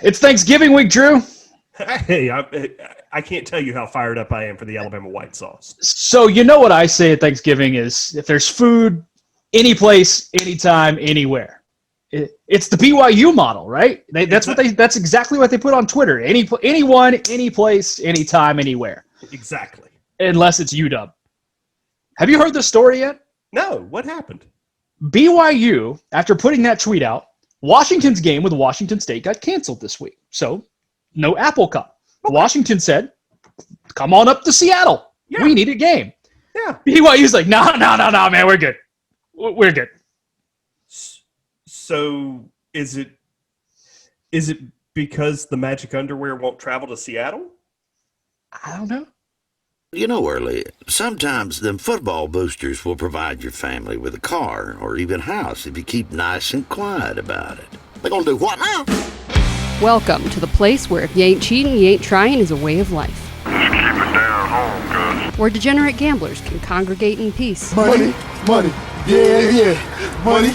It's Thanksgiving week, Drew. Hey, I can't tell you how fired up I am for the Alabama white sauce. So you know what I say at Thanksgiving is if there's food, any place, anytime, anywhere. It's the BYU model, right? That's exactly what they put on Twitter. Anyone, any place, anytime, anywhere. Exactly. Unless it's UW. Have you heard this story yet? No, what happened? BYU, after putting that tweet out, Washington's game with Washington State got canceled this week. So, no Apple Cup. Okay. Washington said, come on up to Seattle. Yeah. We need a game. Yeah. BYU's like, no, man, we're good. We're good. So, is it because the Magic Underwear won't travel to Seattle? I don't know. You know, Early, sometimes them football boosters will provide your family with a car or even house if you keep nice and quiet about it. They're gonna do what now? Welcome to the place where if you ain't cheating, you ain't trying is a way of life. Just keep it down home, cuz. Where degenerate gamblers can congregate in peace. Money, yeah. Money,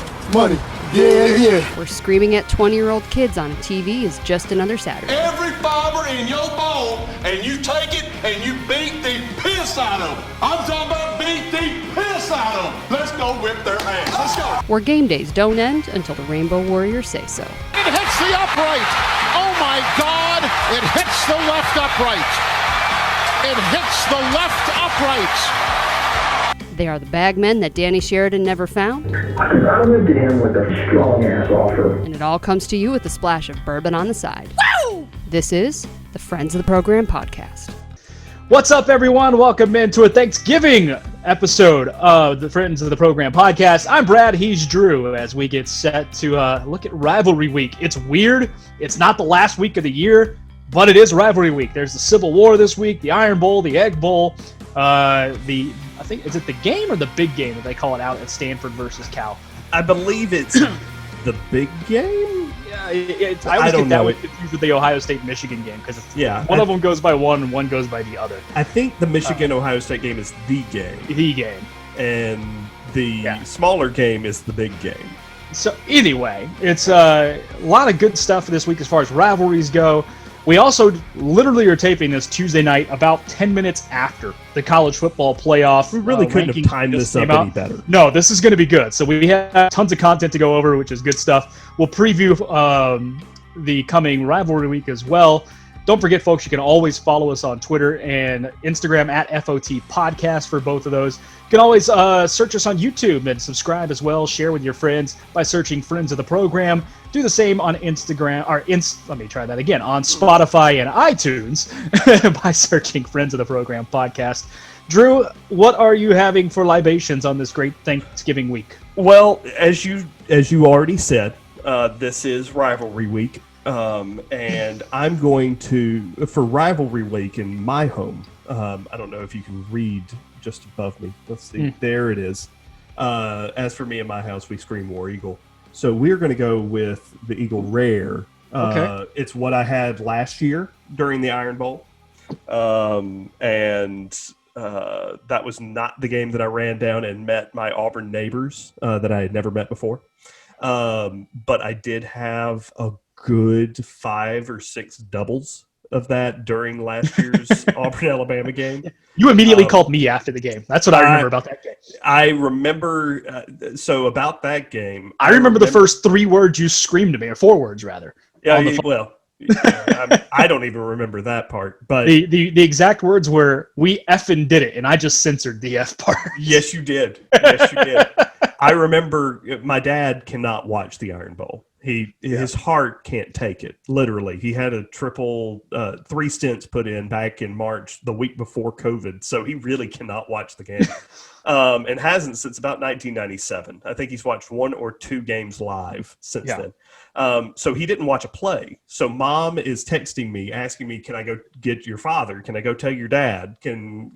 yeah. Where screaming at 20-year-old kids on a TV is just another Saturday. Every fiber in your bone, and you take it and you beat the piss out of them. I'm talking about beat the piss out of them. Let's go whip their ass. Let's go. Where game days don't end until the Rainbow Warriors say so. It hits the upright. Oh my God! It hits the left upright. It hits the left upright. They are the bagmen that Danny Sheridan never found. I went to him with a strong-ass offer. And it all comes to you with a splash of bourbon on the side. Woo! This is the Friends of the Program podcast. What's up, everyone? Welcome into a Thanksgiving episode of the Friends of the Program podcast. I'm Brad. He's Drew as we get set to look at Rivalry Week. It's weird. It's not the last week of the year, but it is Rivalry Week. There's the Civil War this week, the Iron Bowl, the Egg Bowl, I think, is it the game or the big game that they call it out at Stanford versus Cal? I believe it's the big game? Yeah, I always get that confused with the Ohio State-Michigan game because one of them goes by one and one goes by the other. I think the Michigan-Ohio State game is the game. The game. And the smaller game is the big game. So anyway, it's a lot of good stuff this week as far as rivalries go. We also literally are taping this Tuesday night about 10 minutes after the college football playoff. We really couldn't have timed this up any better. No, this is going to be good. So we have tons of content to go over, which is good stuff. We'll preview the coming rivalry week as well. Don't forget, folks, you can always follow us on Twitter and Instagram at FOT Podcast for both of those. You can always search us on YouTube and subscribe as well. Share with your friends by searching Friends of the Program. Do the same on Instagram, let me try that again, on Spotify and iTunes by searching Friends of the Program Podcast. Drew, what are you having for libations on this great Thanksgiving week? Well, as you already said, this is Rivalry Week. And I'm going to, for Rivalry Week in my home, I don't know if you can read just above me. Let's see. There it is. As for me in my house, we scream War Eagle. So we're going to go with the Eagle Rare. Okay. It's what I had last year during the Iron Bowl. And that was not the game that I ran down and met my Auburn neighbors that I had never met before. But I did have a good 5 or 6 doubles of that during last year's Auburn-Alabama game. You immediately called me after the game. That's what I remember about that game. I remember, so about that game. I remember the first 3 words you screamed to me, or 4 words rather. Yeah, I don't even remember that part. But the exact words were, we effing did it, and I just censored the F part. Yes, you did. Yes, you did. I remember my dad cannot watch the Iron Bowl. His heart can't take it. Literally, he had a triple 3 stents put in back in March, the week before COVID. So he really cannot watch the game, and hasn't since about 1997. I think he's watched 1 or 2 games live since then. So he didn't watch a play. So mom is texting me, asking me, "Can I go get your father? Can I go tell your dad? When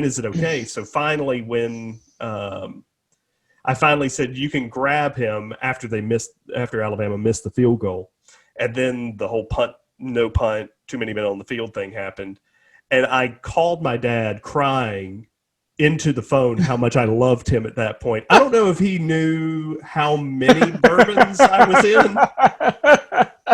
is it okay?" So finally, when I finally said, you can grab him after Alabama missed the field goal. And then the whole punt, no punt, too many men on the field thing happened. And I called my dad crying into the phone how much I loved him at that point. I don't know if he knew how many bourbons I was in,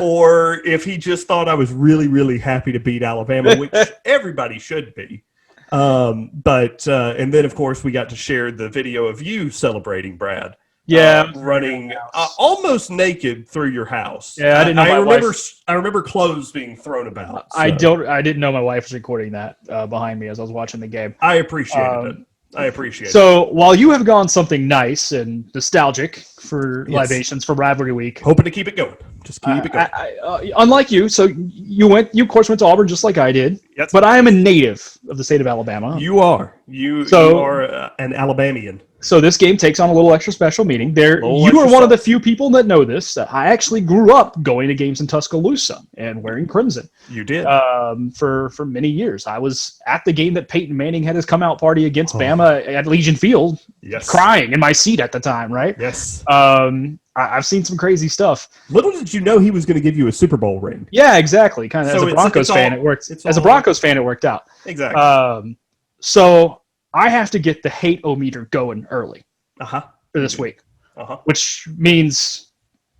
or if he just thought I was really, really happy to beat Alabama, which everybody should be. And then, of course, we got to share the video of you celebrating, Brad. Yeah, running almost naked through your house. Yeah, I didn't know. I remember clothes being thrown about. So. I didn't know my wife was recording that behind me as I was watching the game. I appreciated it. I appreciate it. So while you have gone something nice and nostalgic for libations for Rivalry Week, hoping to keep it going. Just keep it going. Unlike you, so you of course went to Auburn just like I did. Yes. But I am a native of the state of Alabama. You are. You are an Alabamian. So this game takes on a little extra special meaning. You are one of the few people that know this. I actually grew up going to games in Tuscaloosa and wearing crimson. You did. For many years. I was at the game that Peyton Manning had his come out party against Bama at Legion Field, crying in my seat at the time, right? Yes. I've seen some crazy stuff. Little did you know he was going to give you a Super Bowl ring. Yeah, exactly. Kind of as a Broncos fan, it worked. As a Broncos fan, it worked out. Exactly. So I have to get the hate-o-meter going early for this week, which means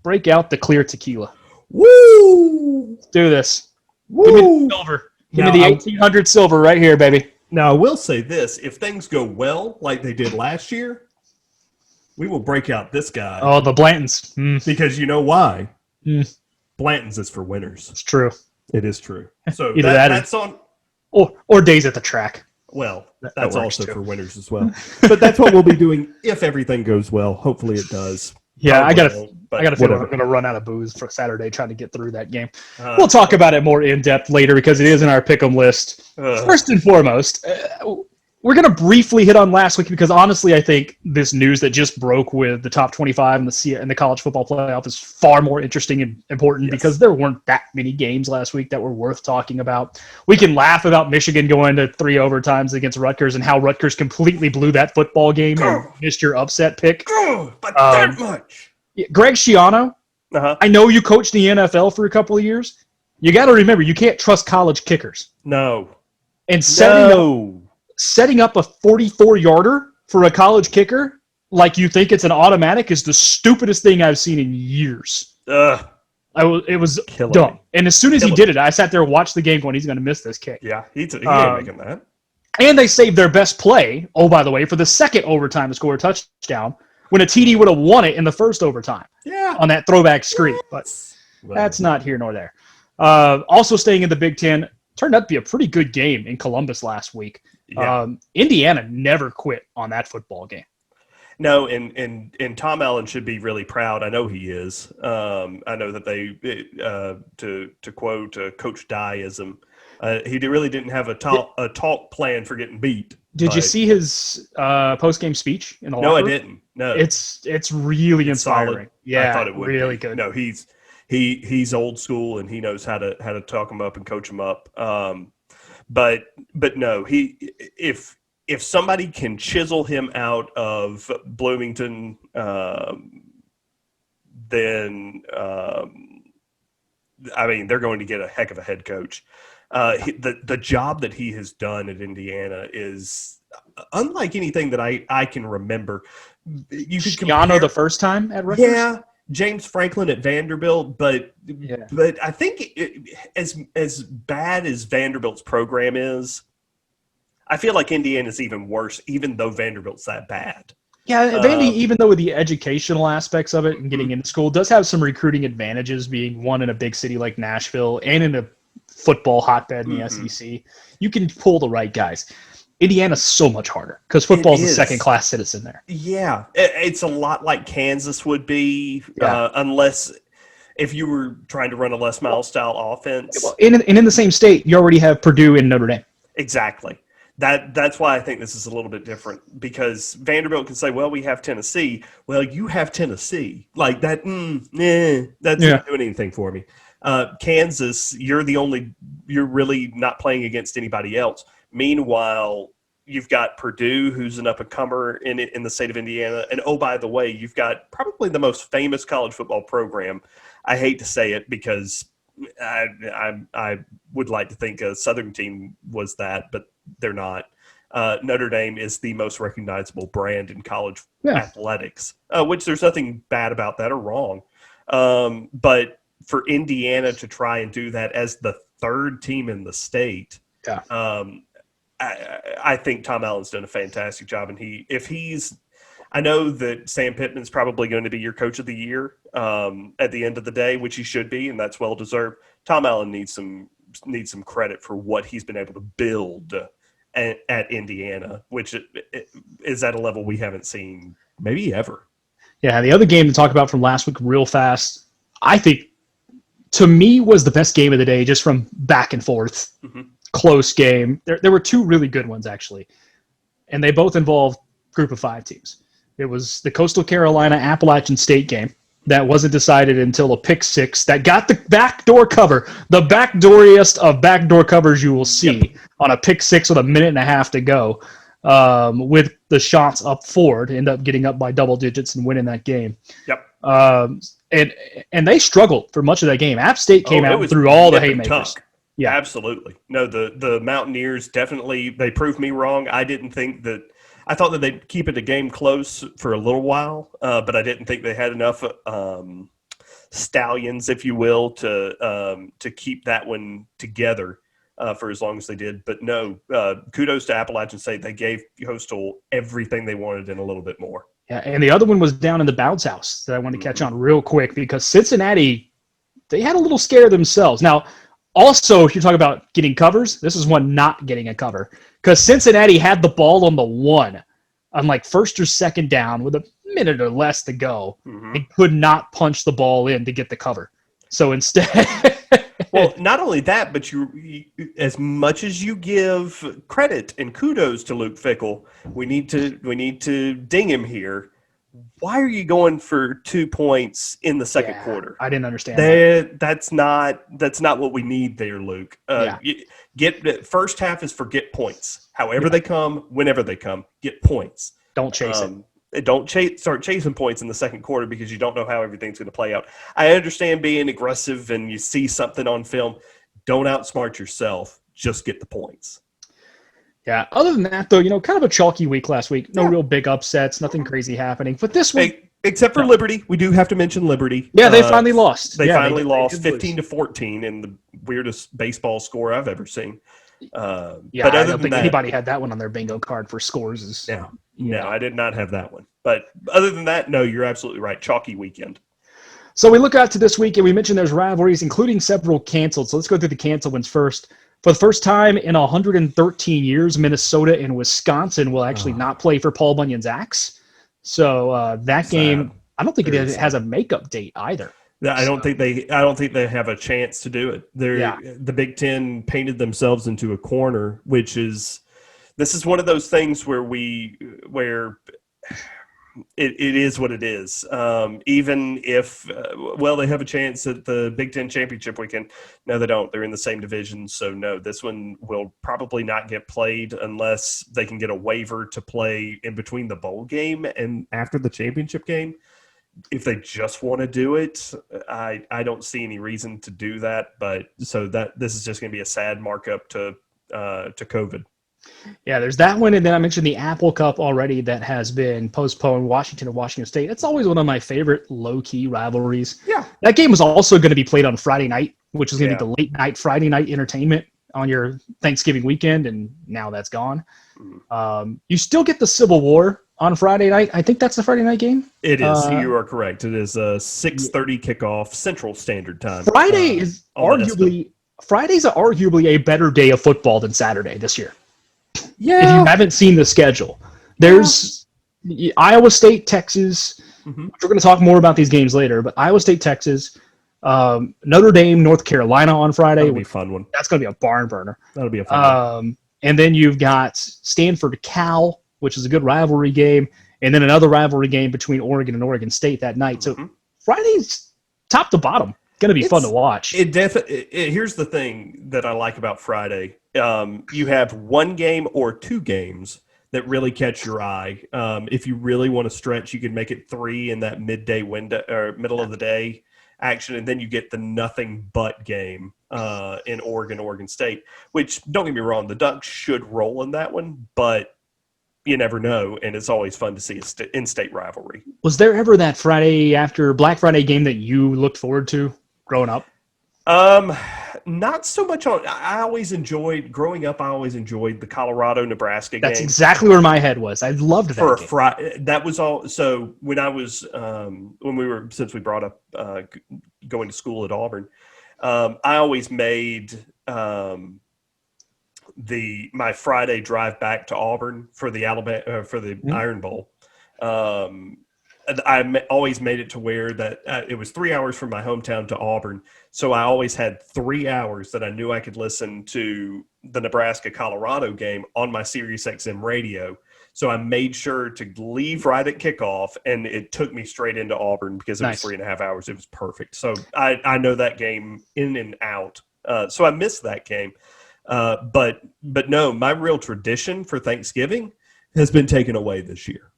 break out the clear tequila. Woo! Let's do this. Woo! Give me the silver. Give me the 1800 silver right here, baby. Now, I will say this. If things go well like they did last year, we will break out this guy. Oh, the Blantons. Mm. Because you know why? Blanton's is for winners. It's true. It is true. So Either that's on... Or days at the track. Well, that's also too. for winners as well. But that's what we'll be doing if everything goes well. Hopefully it does. Yeah, I got to feel like I'm going to run out of booze for Saturday trying to get through that game. We'll talk about it more in depth later because it is in our pick'em list. First and foremost, we're going to briefly hit on last week because honestly, I think this news that just broke with the top 25 and the college football playoff is far more interesting and important because there weren't that many games last week that were worth talking about. We can laugh about Michigan going to 3 overtimes against Rutgers and how Rutgers completely blew that football game and missed your upset pick. But that much. Greg Schiano, I know you coached the NFL for a couple of years. You got to remember, you can't trust college kickers. No. And setting up a 44-yarder for a college kicker like you think it's an automatic is the stupidest thing I've seen in years. It was dumb. And as soon as he did it, I sat there and watched the game going, he's going to miss this kick. Yeah, he ain't making that. And they saved their best play, by the way, for the second overtime to score a touchdown when a TD would have won it in the first overtime on that throwback screen. But that's not here nor there. Also staying in the Big Ten, turned out to be a pretty good game in Columbus last week. Yeah. Indiana never quit on that football game. No, and Tom Allen should be really proud. I know he is. I know that they, to quote Coach Dyeism, he really didn't have a talk plan for getting beat. Did you see his post-game speech in the locker room? No, I didn't. No, it's really inspiring. Solid. Yeah, I thought it would really be. good. No, he's old school and he knows how to talk him up and coach him up. But no, if somebody can chisel him out of Bloomington, then I mean they're going to get a heck of a head coach. The job that he has done at Indiana is unlike anything that I can remember. You could Schiano the first time at Rutgers? Yeah. James Franklin at Vanderbilt, but I think as bad as Vanderbilt's program is, I feel like Indiana's even worse, even though Vanderbilt's that bad. Yeah, Vandy, even though with the educational aspects of it and getting into school, does have some recruiting advantages being one in a big city like Nashville and in a football hotbed in the SEC. You can pull the right guys. Indiana's so much harder because football's a second-class citizen there. Yeah, it's a lot like Kansas would be, unless if you were trying to run a Les Miles style offense. Well, and in the same state, you already have Purdue and Notre Dame. Exactly. That's why I think this is a little bit different because Vanderbilt can say, well, we have Tennessee. Well, you have Tennessee. Like that, that's not doing anything for me. Kansas, you're really not playing against anybody else. Meanwhile, you've got Purdue, who's an up-and-comer in the state of Indiana. And, oh, by the way, you've got probably the most famous college football program. I hate to say it because I would like to think a Southern team was that, but they're not. Notre Dame is the most recognizable brand in college athletics, which there's nothing bad about that or wrong. But for Indiana to try and do that as the third team in the state, I think Tom Allen's done a fantastic job. And I know that Sam Pittman's probably going to be your coach of the year at the end of the day, which he should be, and that's well deserved. Tom Allen needs some credit for what he's been able to build at Indiana, which is at a level we haven't seen maybe ever. Yeah, the other game to talk about from last week real fast, I think, to me, was the best game of the day just from back and forth. Close game. There were two really good ones, actually, and they both involved group of 5 teams. It was the Coastal Carolina Appalachian State game that wasn't decided until a pick 6 that got the backdoor cover, the backdooriest of backdoor covers you will see on a pick 6 with a minute and a half to go, with the shots up forward, end up getting up by double digits and winning that game. And they struggled for much of that game. App State came out and threw all the haymakers. Yeah, absolutely. No, the Mountaineers definitely, they proved me wrong. I thought that they'd keep it a game close for a little while, but I didn't think they had enough stallions, if you will, to keep that one together for as long as they did. But no, kudos to Appalachian State. They gave Coastal everything they wanted and a little bit more. Yeah, and the other one was down in the bounce house that I wanted to catch on real quick because Cincinnati, they had a little scare themselves. Now, also, if you're talking about getting covers, this is one not getting a cover because Cincinnati had the ball on the 1 on like first or second down with a minute or less to go and could not punch the ball in to get the cover. So instead... Well, not only that, but you as much as you give credit and kudos to Luke Fickell, we need to ding him here. Why are you going for 2 points in the second quarter? I didn't understand that. That's not what we need there, Luke. First half is for get points. However they come, whenever they come, get points. Don't chase it. Don't start chasing points in the second quarter because you don't know how everything's going to play out. I understand being aggressive and you see something on film. Don't outsmart yourself. Just get the points. Yeah. Other than that, though, kind of a chalky week last week. No real big upsets. Nothing crazy happening. But this week, except for Liberty, we do have to mention Liberty. Yeah, they finally lost. They finally lost 15-14 in the weirdest baseball score I've ever seen. But I don't think anybody had that one on their bingo card for scores. No, I did not have that one. But other than that, no, you're absolutely right. Chalky weekend. So we look out to this week, and we mentioned there's rivalries, including several canceled. So let's go through the canceled ones first. For the first time in 113 years, Minnesota and Wisconsin will actually not play for Paul Bunyan's Axe. So that game, I don't think it has a makeup date either. I don't think they have a chance to do it. The Big Ten painted themselves into a corner, which is this is one of those things where it is what it is. Even if they have a chance at the Big Ten championship weekend. No, they don't. They're in the same division, so no. This one will probably not get played unless they can get a waiver to play in between the bowl game and after the championship game. If they just want to do it, I don't see any reason to do that. But so this is just going to be a sad markup to COVID. Yeah, there's that one, and then I mentioned the Apple Cup already that has been postponed. Washington and Washington State. It's always one of my favorite low-key rivalries. Yeah, that game was also going to be played on Friday night, which is going to be the late night Friday night entertainment on your Thanksgiving weekend, and now that's gone. You still get the Civil War on Friday night. I think that's the Friday night game. It is. You are correct. It is a 6:30 kickoff Central Standard Time. Friday's arguably a better day of football than Saturday this year. Yeah. If you haven't seen the schedule, there's Iowa State, Texas. We're going to talk more about these games later, but Iowa State, Texas, Notre Dame, North Carolina on Friday. That'll be a fun one. That's going to be a barn burner. That'll be a fun one. And then you've got Stanford, Cal, which is a good rivalry game, and then another rivalry game between Oregon and Oregon State that night. So Friday's top to bottom going to be fun to watch. Here's the thing that I like about Friday. You have one game or two games that really catch your eye. If you really want to stretch, you can make it 3 in that midday window or middle of the day action, and then you get the nothing but game in Oregon State, which, don't get me wrong, the Ducks should roll in that one, but you never know, and it's always fun to see in-state rivalry. Was there ever that Friday after Black Friday game that you looked forward to? growing up? Not so much on. I always enjoyed growing up. I always enjoyed the Colorado-Nebraska game. That's exactly where my head was. I loved that for a game. Friday. That was all. So when I was since we brought up going to school at Auburn, I always made my Friday drive back to Auburn for the Iron Bowl. Always made it to where that it was 3 hours from my hometown to Auburn. So I always had 3 hours that I knew I could listen to the Nebraska-Colorado game on my Sirius XM radio. So I made sure to leave right at kickoff, and it took me straight into Auburn because it was 3.5 hours. It was perfect. So I know that game in and out. So I missed that game. But no, my real tradition for Thanksgiving has been taken away this year.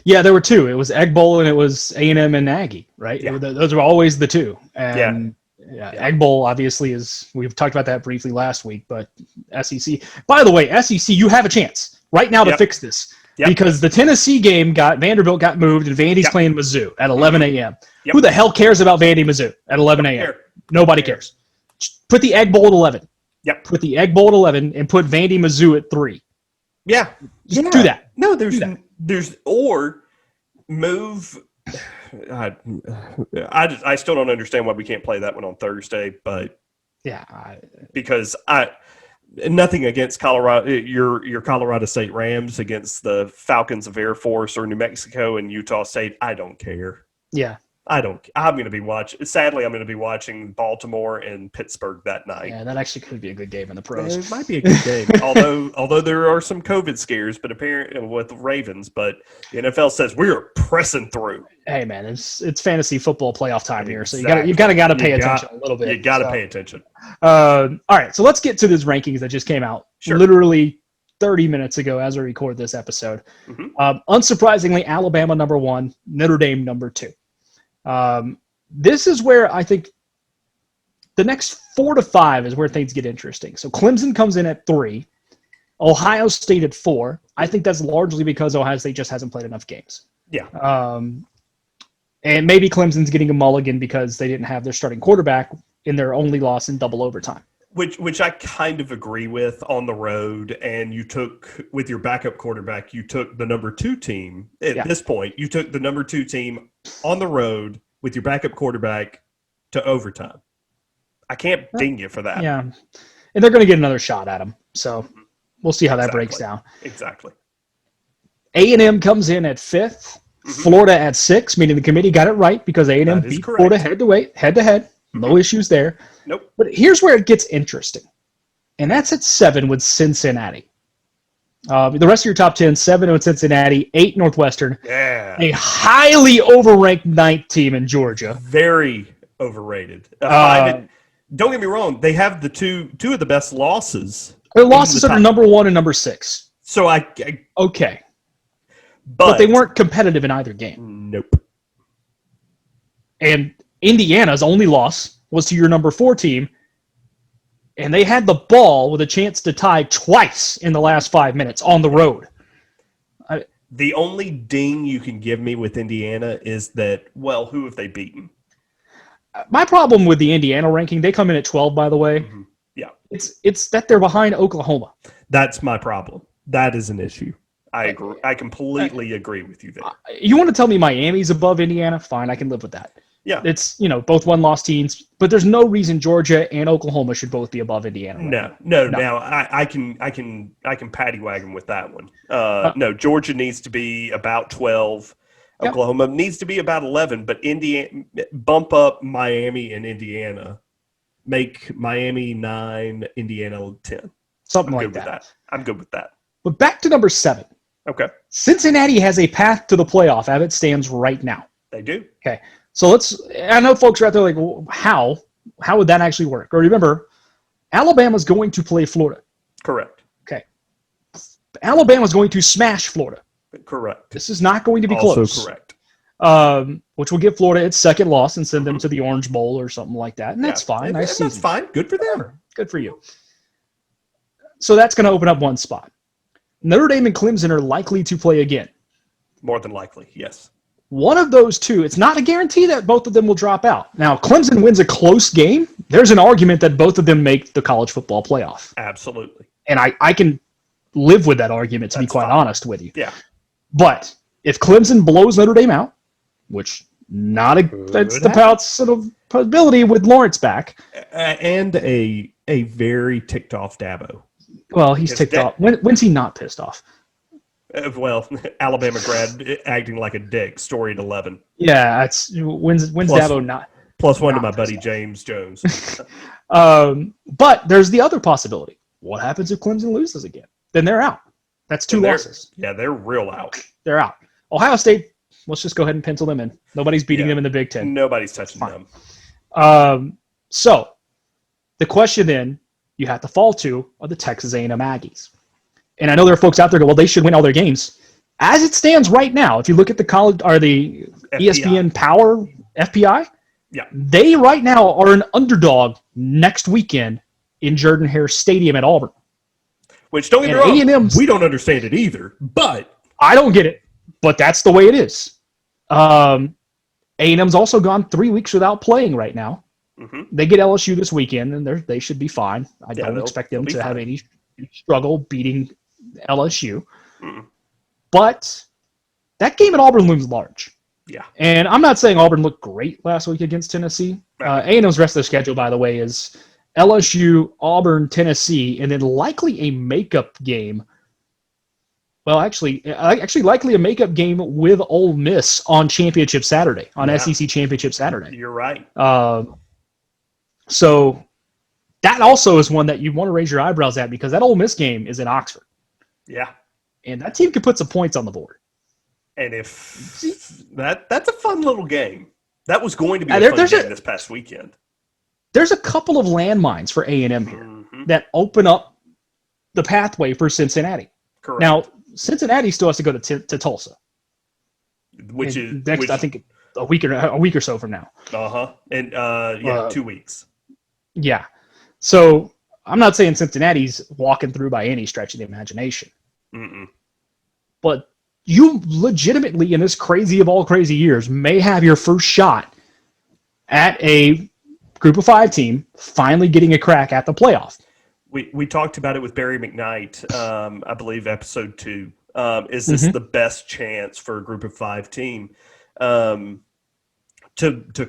Yeah, there were two. It was Egg Bowl and it was A&M and Aggie, right? Yeah. Those were always the two. And Egg Bowl obviously we've talked about that briefly last week, but SEC. By the way, SEC, you have a chance right now to fix this because the Tennessee game Vanderbilt got moved and Vandy's playing Mizzou at 11 a.m. Who the hell cares about Vandy Mizzou at 11 a.m.? Nobody cares. Put the Egg Bowl at 11. Yep. Put the Egg Bowl at 11 and put Vandy Mizzou at 3. Yeah. Just do that. No, there's or move. I still don't understand why we can't play that one on Thursday, but because nothing against Colorado, your Colorado State Rams against the Falcons of Air Force or New Mexico and Utah State. I don't care. Yeah. I'm going to be watching. Sadly, I'm going to be watching Baltimore and Pittsburgh that night. Yeah, that actually could be a good game in the pros. It might be a good game, although there are some COVID scares, but apparently with the Ravens. But the NFL says we are pressing through. Hey man, it's fantasy football playoff time here, so you got to pay attention a little bit. You got to pay attention. All right, so let's get to these rankings that just came out literally 30 minutes ago as I record this episode. Unsurprisingly, Alabama number 1, Notre Dame number 2. This is where I think the next 4 to 5 is where things get interesting. So Clemson comes in at 3, Ohio State at 4. I think that's largely because Ohio State just hasn't played enough games. Yeah. And maybe Clemson's getting a mulligan because they didn't have their starting quarterback in their only loss in double overtime. Which I kind of agree with on the road, and you took with your backup quarterback, you took the number 2 team at this point. You took the number 2 team on the road with your backup quarterback to overtime. I can't ding you for that. Yeah, and they're going to get another shot at him, so we'll see how that breaks down. Exactly. A&M comes in at 5th, Florida at 6, meaning the committee got it right because A&M beat Florida head-to-head. No issues there. Nope. But here's where it gets interesting. And that's at 7 with Cincinnati. The rest of your top 10, 7 with Cincinnati, 8 Northwestern. Yeah. A highly overranked 9th team in Georgia. Very overrated. Don't get me wrong. They have the two of the best losses. Their losses are number 1 and number 6. So okay. But they weren't competitive in either game. Nope. And Indiana's only loss was to your number 4 team, and they had the ball with a chance to tie twice in the last 5 minutes on the road. The only ding you can give me with Indiana is that, well, who have they beaten? My problem with the Indiana ranking, they come in at 12, by the way. Yeah. It's that they're behind Oklahoma. That's my problem. That is an issue. I agree. I completely agree with you there. You want to tell me Miami's above Indiana? Fine, I can live with that. Yeah. It's, both one-loss teams, but there's no reason Georgia and Oklahoma should both be above Indiana. Right? No. Now I can paddy wagon with that one. No, Georgia needs to be about 12. Oklahoma needs to be about 11, but Indiana bump up Miami and Indiana. Make Miami 9, Indiana 10. Something like that. I'm good with that. But back to number 7. Okay. Cincinnati has a path to the playoff as it stands right now. They do. Okay. So I know folks are out there like, well, how would that actually work? Or remember, Alabama's going to play Florida. Correct. Okay. Alabama's going to smash Florida. Correct. This is not going to be also close. Correct. Which will give Florida its second loss and send them to the Orange Bowl or something like that. And that's fine. Nice season. That's fine. Good for them. Good for you. So that's going to open up one spot. Notre Dame and Clemson are likely to play again. More than likely, yes. one of those two, it's not a guarantee that both of them will drop out. Now, Clemson wins a close game. There's an argument that both of them make the college football playoff. Absolutely. And I can live with that argument, to be quite honest with you. Yeah. But if Clemson blows Notre Dame out, which that's the possibility with Lawrence back. And a very ticked off Dabo. Well, he's ticked off. When's he not pissed off? Well, Alabama grad acting like a dick, story at 11. Yeah, when's Dabo not? Plus one to my buddy James Jones. But there's the other possibility. What happens if Clemson loses again? Then they're out. That's two losses. Yeah, they're real out. They're out. Ohio State, let's just go ahead and pencil them in. Nobody's beating them in the Big Ten. Nobody's touching them. So the question then you have to fall to are the Texas A&M Aggies. And I know there are folks out there who go, well, they should win all their games. As it stands right now, if you look at the college or the ESPN Power FPI, they right now are an underdog next weekend in Jordan-Hare Stadium at Auburn. Which, don't get me wrong, we don't understand it either, but I don't get it, but that's the way it is. A&M's also gone 3 weeks without playing right now. Mm-hmm. They get LSU this weekend, and they should be fine. I don't expect them to have any struggle beating LSU. Mm. But that game at Auburn looms large. Yeah. And I'm not saying Auburn looked great last week against Tennessee. A&M's rest of their schedule, by the way, is LSU, Auburn, Tennessee, and then likely a makeup game. Well, actually likely a makeup game with Ole Miss on Championship Saturday, on SEC Championship Saturday. You're right. So that also is one that you want to raise your eyebrows at because that Ole Miss game is in Oxford. Yeah. And that team could put some points on the board. And if that's a fun little game. That was going to be a fun game this past weekend. There's a couple of landmines for A&M here that open up the pathway for Cincinnati. Correct. Now, Cincinnati still has to go to Tulsa, which is next. I think a week or so from now. And 2 weeks. Yeah. So I'm not saying Cincinnati's walking through by any stretch of the imagination. Mm-mm. But you legitimately, in this crazy of all crazy years, may have your first shot at a Group of 5 team finally getting a crack at the playoff. We talked about it with Barry McKnight, I believe, episode 2. Is this the best chance for a Group of 5 team to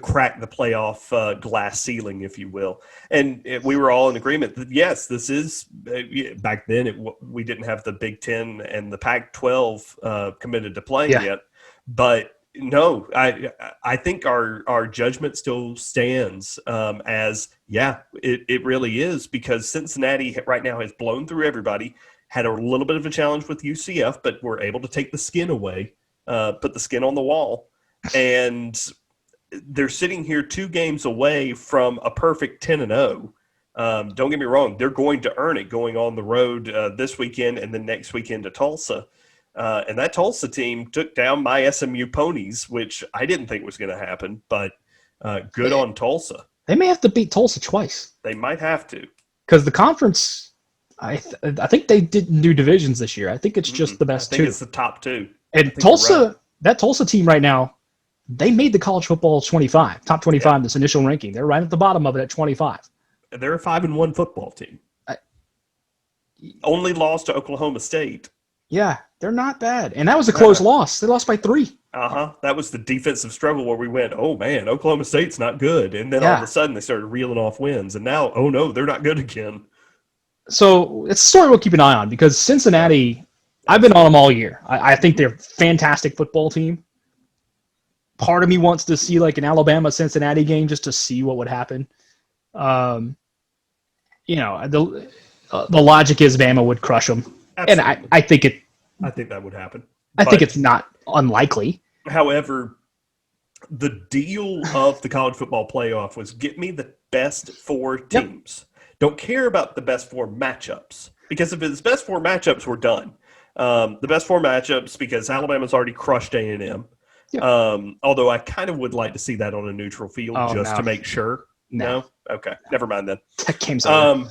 crack the playoff glass ceiling, if you will? And we were all in agreement that, yes, this is back then we didn't have the Big Ten and the Pac-12 committed to playing yet. But no, I think our judgment still stands as, it really is, because Cincinnati right now has blown through everybody, had a little bit of a challenge with UCF, but were able to take the skin away, put the skin on the wall, and they're sitting here 2 games away from a perfect 10-0. Don't get me wrong, they're going to earn it going on the road this weekend and then next weekend to Tulsa. And that Tulsa team took down my SMU Ponies, which I didn't think was going to happen, but good on Tulsa. They may have to beat Tulsa twice. They might have to. Because the conference, I think they didn't do divisions this year. I think it's just the best 2. I think it's the top 2. And Tulsa, that Tulsa team right now, they made the college football 25, top 25 this initial ranking. They're right at the bottom of it at 25. They're a 5-1 football team. Only lost to Oklahoma State. Yeah, they're not bad. And that was a close loss. They lost by 3. That was the defensive struggle where we went, oh, man, Oklahoma State's not good. And then all of a sudden they started reeling off wins. And now, oh, no, they're not good again. So it's a story we'll keep an eye on because Cincinnati, I've been on them all year. I think they're a fantastic football team. Part of me wants to see like an Alabama-Cincinnati game just to see what would happen. The logic is Bama would crush them. Absolutely. And I think that would happen. I think it's not unlikely. However, the deal of the college football playoff was get me the best 4 teams. Don't care about the best 4 matchups, because if it's best 4 matchups, we're done. The best 4 matchups, because Alabama's already crushed A&M. Although I kind of would like to see that on a neutral field to make sure. No? Okay. Never mind then. That game's over.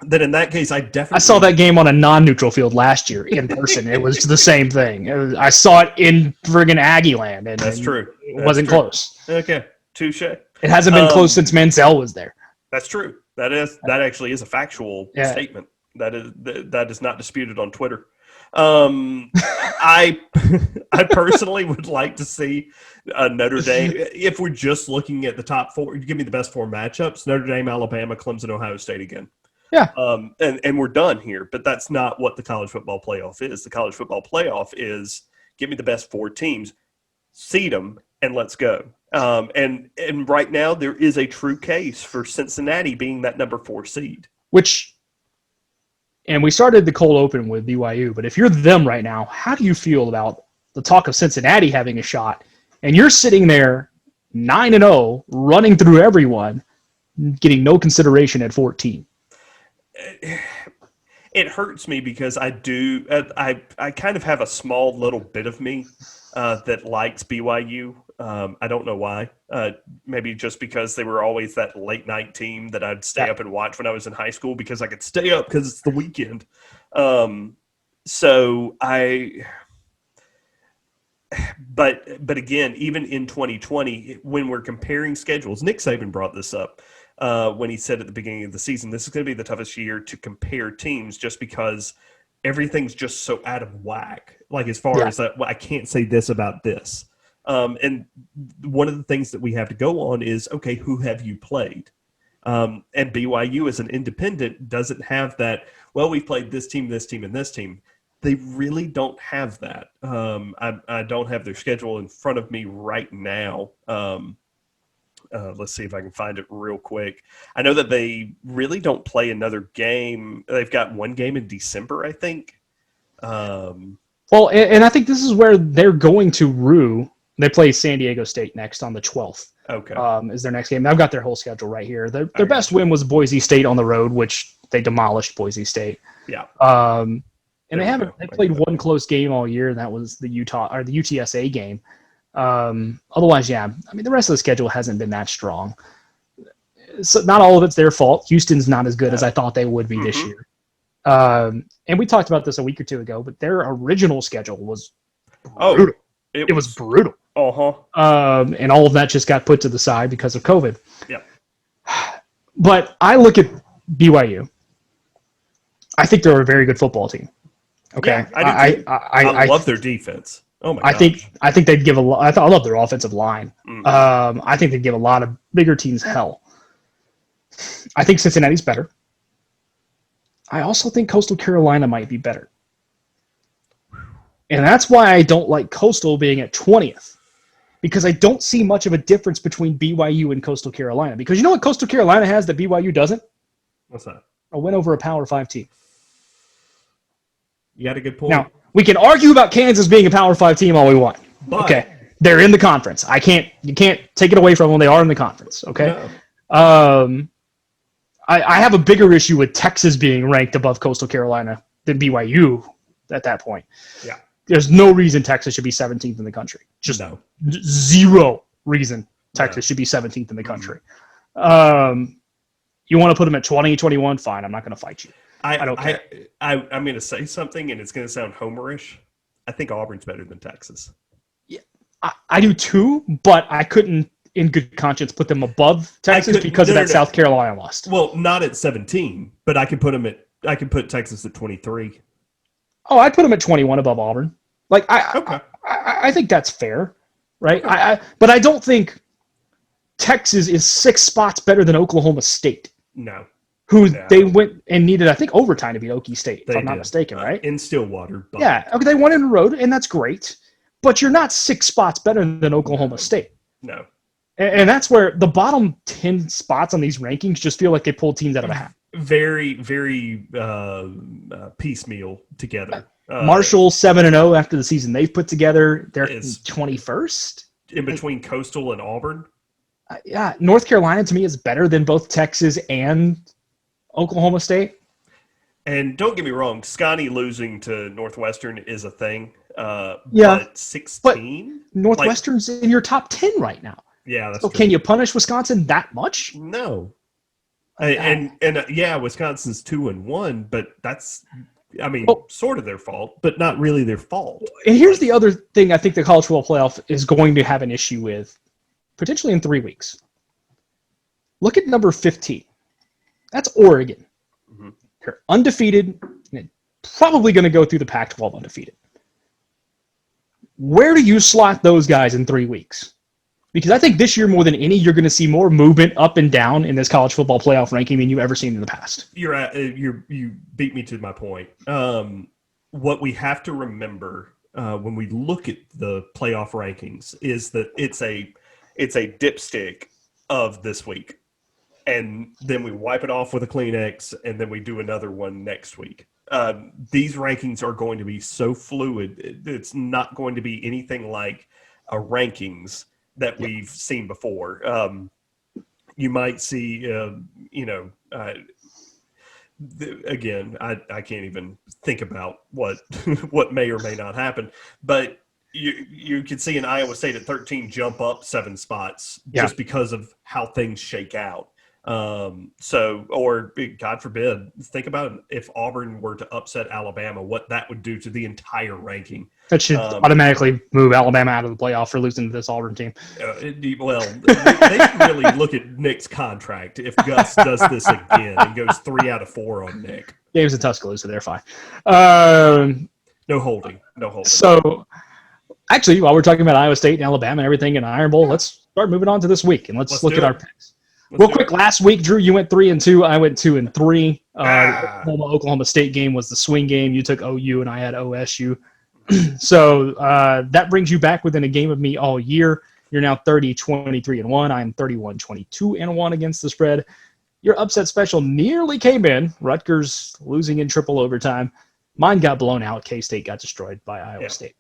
then in that case, I definitely... I saw that game on a non-neutral field last year in person. It was the same thing. I saw it in friggin' Aggie land. And, That's true. It wasn't close. Okay, touche. It hasn't been close since Mansell was there. That's true. That actually is a factual statement. That is not disputed on Twitter. I personally would like to see Notre Dame. If we're just looking at the top four, give me the best four matchups: Notre Dame, Alabama, Clemson, Ohio State again. Yeah. And we're done here. But that's not what the college football playoff is. The college football playoff is give me the best four teams, seed them, and let's go. And right now there is a true case for Cincinnati being that number 4 seed. And we started the cold open with BYU, but if you're them right now, how do you feel about the talk of Cincinnati having a shot? And you're sitting there 9-0, running through everyone, getting no consideration at 14. It hurts me because I kind of have a small little bit of me that likes BYU. I don't know why. Maybe just because they were always that late night team that I'd stay up and watch when I was in high school because I could stay up because it's the weekend. But again, even in 2020, when we're comparing schedules, Nick Saban brought this up when he said at the beginning of the season, this is going to be the toughest year to compare teams just because everything's just so out of whack. Like as far as I can't say this about this. And one of the things that we have to go on is, okay, who have you played? And BYU as an independent doesn't have that, well, we've played this team, and this team. They really don't have that. I don't have their schedule in front of me right now. Let's see if I can find it real quick. I know that they really don't play another game. They've got one game in December, I think. Well, and I think this is where they're going to rue. They play San Diego State next on the 12th. Okay. Is their next game. I've got their whole schedule right here. Their best win was Boise State on the road, which they demolished Boise State. Yeah. And they played one close game all year, and that was the UTSA game. Otherwise, the rest of the schedule hasn't been that strong. So not all of it's their fault. Houston's not as good as I thought they would be this year. And we talked about this a week or two ago, but their original schedule was brutal. It was brutal. And all of that just got put to the side because of COVID. Yeah. But I look at BYU. I think they're a very good football team. Okay. Yeah, I do too. I love their defense. Oh my gosh. I think they'd give a lot. I love their offensive line. I think they'd give a lot of bigger teams hell. I think Cincinnati's better. I also think Coastal Carolina might be better. And that's why I don't like Coastal being at 20th. Because I don't see much of a difference between BYU and Coastal Carolina. Because you know what Coastal Carolina has that BYU doesn't? What's that? A win over a Power 5 team. You got a good point. Now, we can argue about Kansas being a Power 5 team all we want. But, okay. They're in the conference. You can't take it away from them. They are in the conference. Okay. No. I have a bigger issue with Texas being ranked above Coastal Carolina than BYU at that point. Yeah. There's no reason Texas should be 17th in the country. Just zero reason Texas should be 17th in the country. You want to put them at 20, 21? Fine. I'm not going to fight you. I don't care. I'm going to say something, and it's going to sound homerish. I think Auburn's better than Texas. Yeah, I do too, but I couldn't, in good conscience, put them above Texas because of that South Carolina loss. Well, not at 17, but I can put Texas at 23. Oh, I'd put them at 21 above Auburn. I think that's fair, right? Okay. But I don't think Texas is 6 spots better than Oklahoma State. No. They went and needed, I think, overtime to beat Okie State, if I'm not mistaken, right? In Stillwater. But... Yeah, okay, they won in the road, and that's great. But you're not 6 spots better than Oklahoma State. No. And that's where the bottom 10 spots on these rankings just feel like they pulled teams out of a hat. Very, very piecemeal together. Marshall 7-0 after the season they've put together. They're 21st. In between Coastal and Auburn? Yeah, North Carolina to me is better than both Texas and Oklahoma State. And don't get me wrong, Scotty losing to Northwestern is a thing. But 16? But Northwestern's in your top 10 right now. Yeah, that's so true. Can you punish Wisconsin that much? No. Wisconsin's 2-1, but that's, sort of their fault, but not really their fault. And here's the other thing I think the college football playoff is going to have an issue with, potentially in 3 weeks. Look at number 15. That's Oregon. Mm-hmm. They're undefeated, and probably going to go through the Pac-12 undefeated. Where do you slot those guys in 3 weeks? Because I think this year more than any, you're going to see more movement up and down in this college football playoff ranking than you've ever seen in the past. You beat me to my point. What we have to remember when we look at the playoff rankings is that it's a dipstick of this week, and then we wipe it off with a Kleenex, and then we do another one next week. These rankings are going to be so fluid. It's not going to be anything like a rankings that we've seen before. You might see, again, I can't even think about what may or may not happen, but you could see an Iowa State at 13 jump up 7 spots just because of how things shake out. Or God forbid, think about if Auburn were to upset Alabama, what that would do to the entire ranking. That should automatically move Alabama out of the playoff for losing to this Auburn team. They should really look at Nick's contract if Gus does this again and goes 3 out of 4 on Nick. Game's in Tuscaloosa, they're fine. No holding. So, actually, while we're talking about Iowa State and Alabama and everything in Iron Bowl, let's start moving on to this week, and let's look at our picks. Real quick, last week, Drew, you went 3-2. I went 2-3. Oklahoma State game was the swing game. You took OU, and I had OSU. So that brings you back within a game of me all year. You're now 30-23-1. I'm 31-22-1 against the spread. Your upset special nearly came in. Rutgers losing in triple overtime. Mine got blown out. K-State got destroyed by Iowa State.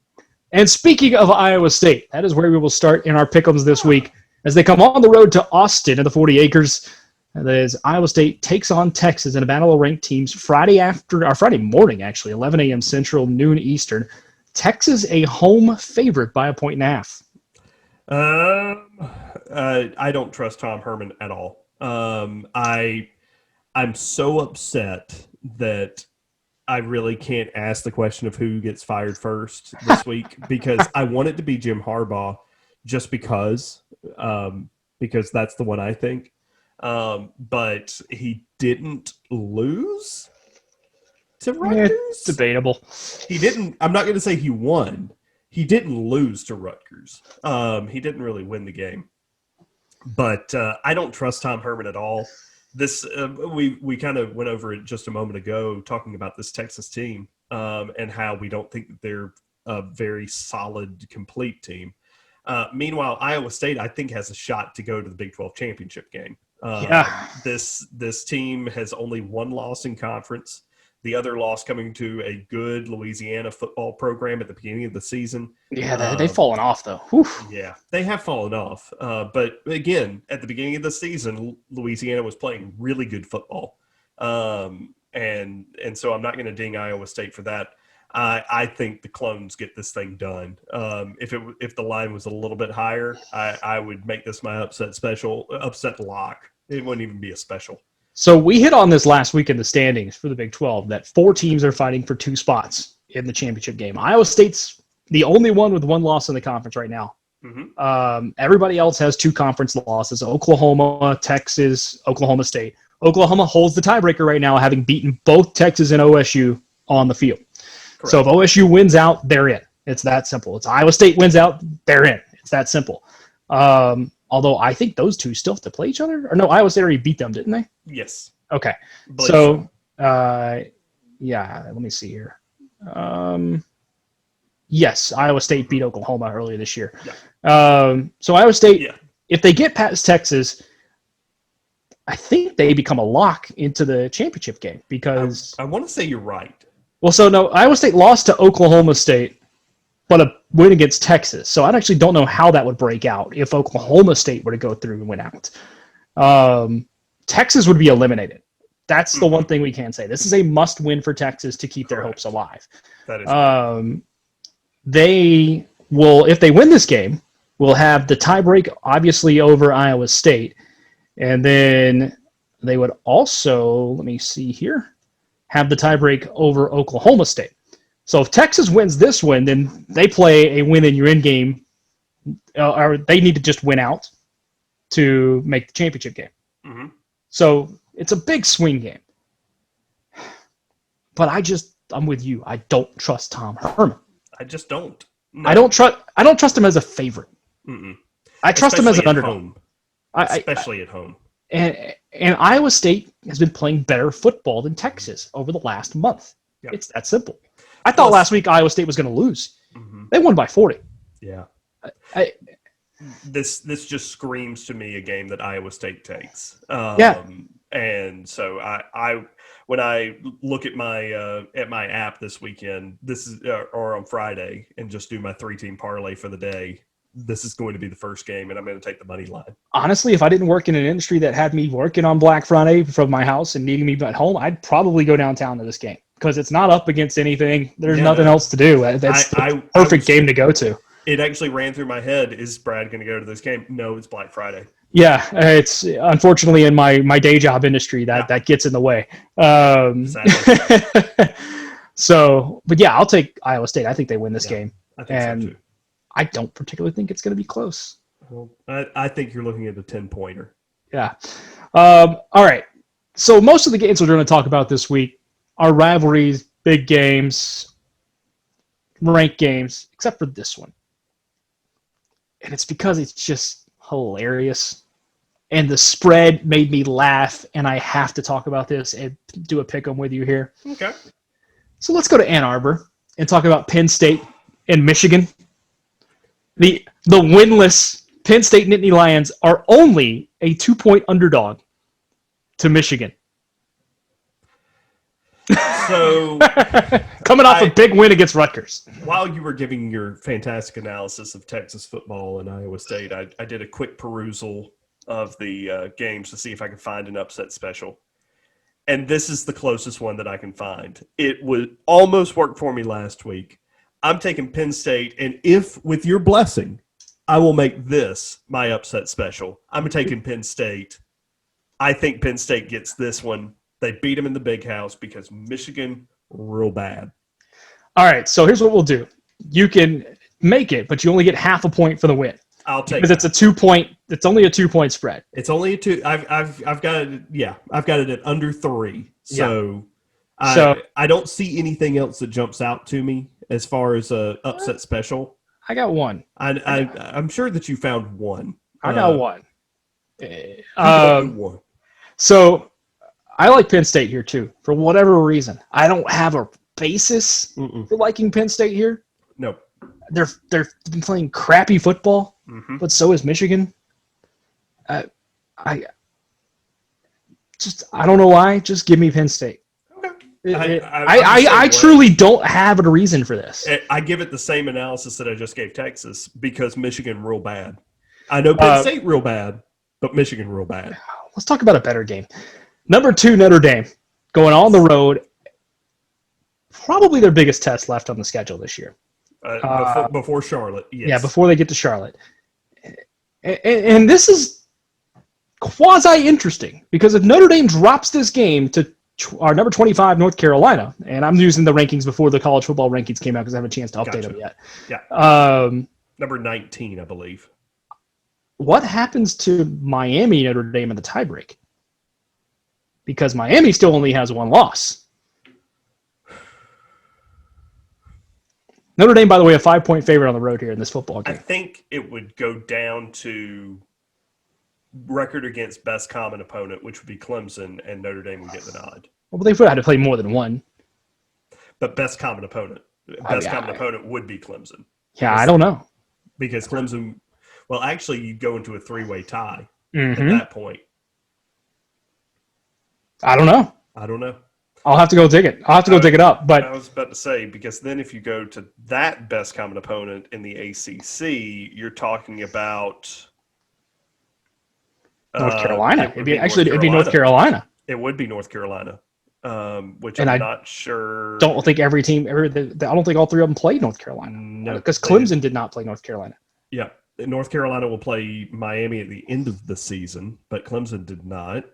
And speaking of Iowa State, that is where we will start in our pick'ems this week, as they come on the road to Austin at the 40 acres. As Iowa State takes on Texas in a battle of ranked teams Friday morning, actually, 11 a.m. Central, noon Eastern. Texas a home favorite by 1.5. I don't trust Tom Herman at all. I'm so upset that I really can't ask the question of who gets fired first this week because I want it to be Jim Harbaugh just because that's the one I think. But he didn't lose to Rutgers. It's debatable. He didn't. I'm not going to say he won. He didn't lose to Rutgers. He didn't really win the game. But I don't trust Tom Herman at all. This we kind of went over it just a moment ago, talking about this Texas team and how we don't think that they're a very solid, complete team. Meanwhile, Iowa State, I think, has a shot to go to the Big 12 championship game. This team has only one loss in conference. The other loss coming to a good Louisiana football program at the beginning of the season. Yeah, they've fallen off, though. Whew. Yeah, they have fallen off. But, again, at the beginning of the season, Louisiana was playing really good football. And so I'm not going to ding Iowa State for that. I think the Clones get this thing done. If the line was a little bit higher, I would make this my upset lock. It wouldn't even be a special. So we hit on this last week in the standings for the Big 12 that 4 teams are fighting for 2 spots in the championship game. Iowa State's the only one with 1 loss in the conference right now. Mm-hmm. Everybody else has 2 conference losses: Oklahoma, Texas, Oklahoma State. Oklahoma holds the tiebreaker right now, having beaten both Texas and OSU on the field. Correct. So if OSU wins out, they're in. It's that simple. It's Iowa State wins out, they're in. It's that simple. Although I think those 2 still have to play each other. Or no, Iowa State already beat them, didn't they? Yes. Okay. So, let me see here. Yes, Iowa State beat Oklahoma earlier this year. Yeah. So Iowa State, if they get past Texas, I think they become a lock into the championship game because I want to say you're right. Well, so no, Iowa State lost to Oklahoma State, but a win against Texas. So I actually don't know how that would break out if Oklahoma State were to go through and win out. Texas would be eliminated. That's the one thing we can say. This is a must-win for Texas to keep their hopes alive. That is they will, if they win this game, will have the tiebreak obviously over Iowa State, and then they would also, let me see here, have the tiebreak over Oklahoma State. So if Texas wins this one, then they play a win in your end game, or they need to just win out to make the championship game. Mm-hmm. So it's a big swing game. But I'm with you. I don't trust Tom Herman. I just don't. No. I don't trust him as a favorite. Mm-mm. I trust him as an underdog. Home. Especially at home. And Iowa State has been playing better football than Texas over the last month. Yep. It's that simple. I thought last week Iowa State was going to lose. Mm-hmm. They won by 40. Yeah. This just screams to me a game that Iowa State takes. And so I when I look at my app this weekend, or on Friday, and just do my 3-team parlay for the day, this is going to be the first game, and I'm going to take the money line. Honestly, if I didn't work in an industry that had me working on Black Friday from my house and needing me at home, I'd probably go downtown to this game because it's not up against anything. There's nothing else to do. That's the perfect game to go to. It actually ran through my head, is Brad going to go to this game? No, it's Black Friday. Yeah, it's unfortunately in my day job industry that gets in the way. So, but yeah, I'll take Iowa State. I think they win this game. I think so too. I don't particularly think it's going to be close. Well, I think you're looking at a 10-pointer. Yeah. All right. So most of the games we're going to talk about this week are rivalries, big games, ranked games, except for this one. And it's because it's just hilarious. And the spread made me laugh, and I have to talk about this and do a pick-em with you here. Okay. So let's go to Ann Arbor and talk about Penn State and Michigan. The winless Penn State Nittany Lions are only a 2-point underdog to Michigan. So coming off a big win against Rutgers. While you were giving your fantastic analysis of Texas football and Iowa State, I did a quick perusal of the games to see if I could find an upset special. And this is the closest one that I can find. It would almost work for me last week. I'm taking Penn State, and if, with your blessing, I will make this my upset special. I'm taking Penn State. I think Penn State gets this one. They beat them in the big house because Michigan, real bad. All right, so here's what we'll do. You can make it, but you only get half a point for the win. I'll take because it's a 2-point. It's only a 2-point spread. It's only a 2. I've got it. Yeah, I've got it at under 3. So, I don't see anything else that jumps out to me as far as a upset special. I got one. I'm sure that you found one. I got one. One. So I like Penn State here too, for whatever reason. I don't have a basis for liking Penn State here. No. They've been playing crappy football, but so is Michigan. I don't know why. Just give me Penn State. I truly don't have a reason for this. I give it the same analysis that I just gave Texas because Michigan real bad. I know Penn State real bad, but Michigan real bad. Let's talk about a better game. Number 2, Notre Dame, going on the road. Probably their biggest test left on the schedule this year. Before Charlotte, yes. Yeah, before they get to Charlotte. And this is quasi-interesting because if Notre Dame drops this game to our number 25, North Carolina, and I'm using the rankings before the college football rankings came out because I haven't a chance to update them yet. Yeah. Number 19, I believe. What happens to Miami, Notre Dame in the tiebreak? Because Miami still only has one loss. Notre Dame, by the way, a 5-point favorite on the road here in this football game. I think it would go down to record against best common opponent, which would be Clemson, and Notre Dame would get the nod. Well, they would have to play more than one. But best common opponent. Common opponent would be Clemson. Yeah, I don't know. Because Clemson, well, actually, you'd go into a 3-way tie at that point. I don't know. I'll have to go dig it. Dig it up. But I was about to say, because then if you go to that best common opponent in the ACC, you're talking about North Carolina. It'd be North Carolina. It would be North Carolina, which I'm not sure. Don't think every team. I don't think all 3 of them played North Carolina. No, because Clemson did not play North Carolina. Yeah, North Carolina will play Miami at the end of the season, but Clemson did not.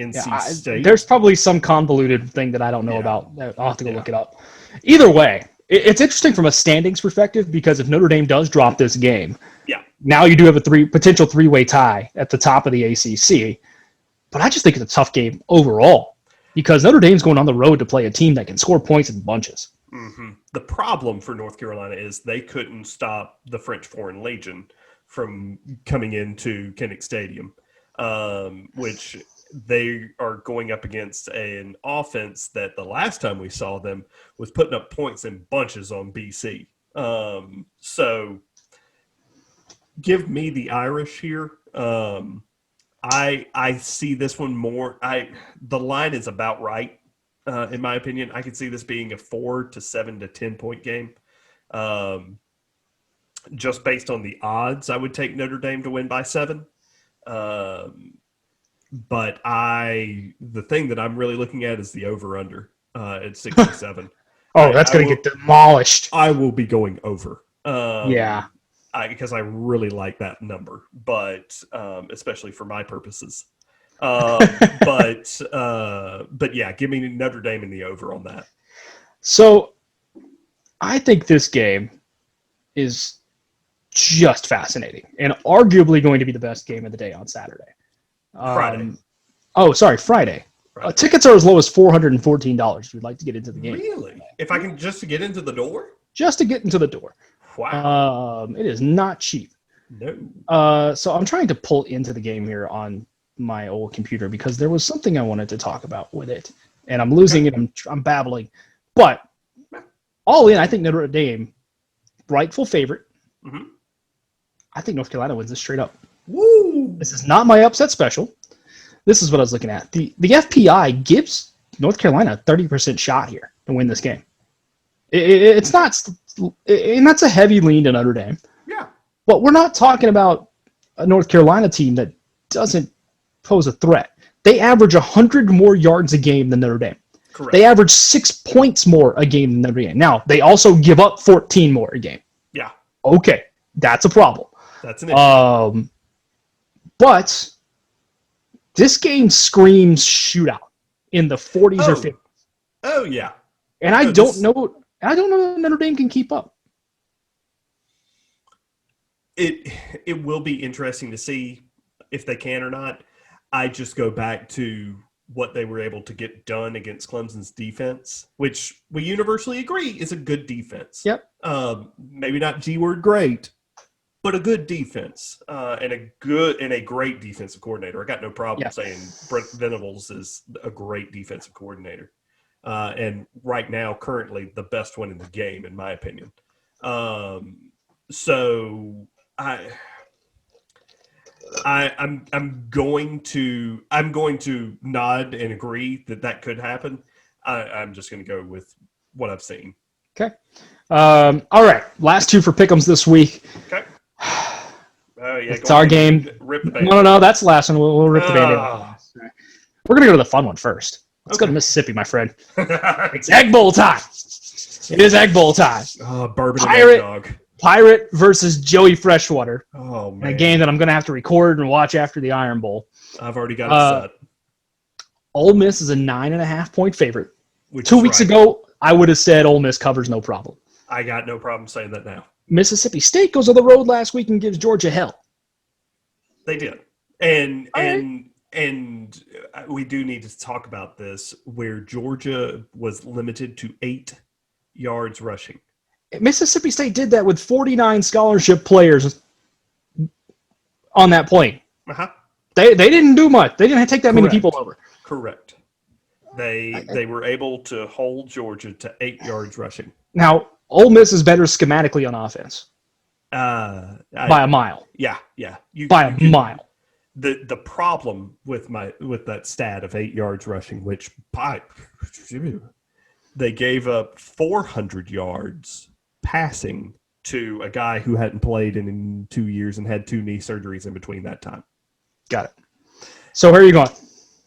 NC State. There's probably some convoluted thing that I don't know about. I'll have to go Yeah. look it up. Either way, it's interesting from a standings perspective because if Notre Dame does drop this game, now you do have a potential three-way tie at the top of the ACC. But I just think it's a tough game overall because Notre Dame's going on the road to play a team that can score points in bunches. Mm-hmm. The problem for North Carolina is they couldn't stop the French Foreign Legion from coming into Kinnick Stadium, which they are going up against an offense that the last time we saw them was putting up points in bunches on BC. So give me the Irish here. I see this one more. The line is about right, in my opinion. I could see this being a 4 to 7 to 10 point game. Just based on the odds, I would take Notre Dame to win by 7. But the thing that I'm really looking at is the over/under at 67. That's going to get demolished. I will be going over. Because I really like that number, but especially for my purposes. But yeah, give me Notre Dame in the over on that. So I think this game is just fascinating and arguably going to be the best game of the day on Saturday. Friday. Friday. Tickets are as low as $414 if you'd like to get into the game. Really? If I can just get into the door? Just to get into the door. Wow. It is not cheap. No. So I'm trying to pull into the game here on my old computer because there was something I wanted to talk about with it, and I'm losing it. I'm babbling, but all in, I think Notre Dame, rightful favorite. Mm-hmm. I think North Carolina wins this straight up. Woo! This is not my upset special. This is what I was looking at. The FPI gives North Carolina a 30% shot here to win this game. It's not, and that's a heavy lean to Notre Dame. Yeah. But we're not talking about a North Carolina team that doesn't pose a threat. They average 100 more yards a game than Notre Dame. Correct. They average 6 points more a game than Notre Dame. Now, they also give up 14 more a game. Yeah. Okay, that's a problem. That's an issue. But this game screams shootout in the 40s or 50s. Oh, yeah. And I don't know that Notre Dame can keep up. It will be interesting to see if they can or not. I just go back to what they were able to get done against Clemson's defense, which we universally agree is a good defense. Yep. Maybe not G-word great, but a good defense and a great defensive coordinator. I got no problem saying Brent Venables is a great defensive coordinator. And right now, currently, the best one in the game, in my opinion. So I'm going to nod and agree that could happen. I'm just going to go with what I've seen. Okay. All right. Last two for Pick'ems this week. Okay. Oh yeah. It's our game. Rip the band. No. That's the last one. We'll rip the band-aid off. We're gonna go to the fun one first. Let's go to Mississippi, my friend. It's Egg Bowl time. It is Egg Bowl time. Oh, bourbon and eggnog. Pirate versus Joey Freshwater. Oh man. A game that I'm gonna have to record and watch after the Iron Bowl. I've already got it set. Ole Miss is a 9.5-point favorite. 2 weeks ago, I would have said Ole Miss covers no problem. I got no problem saying that now. Mississippi State goes on the road last week and gives Georgia hell. They did. And we do need to talk about this, where Georgia was limited to 8 yards rushing. Mississippi State did that with 49 scholarship players on that plane. Uh-huh. They didn't do much. They didn't take that many people over. Correct. They were able to hold Georgia to 8 yards rushing. Now, Ole Miss is better schematically on offense. By a mile. Yeah. By a mile. The problem with that stat of 8 yards rushing, which they gave up 400 yards passing to a guy who hadn't played in 2 years and had 2 knee surgeries in between that time. Got it. So where are you going?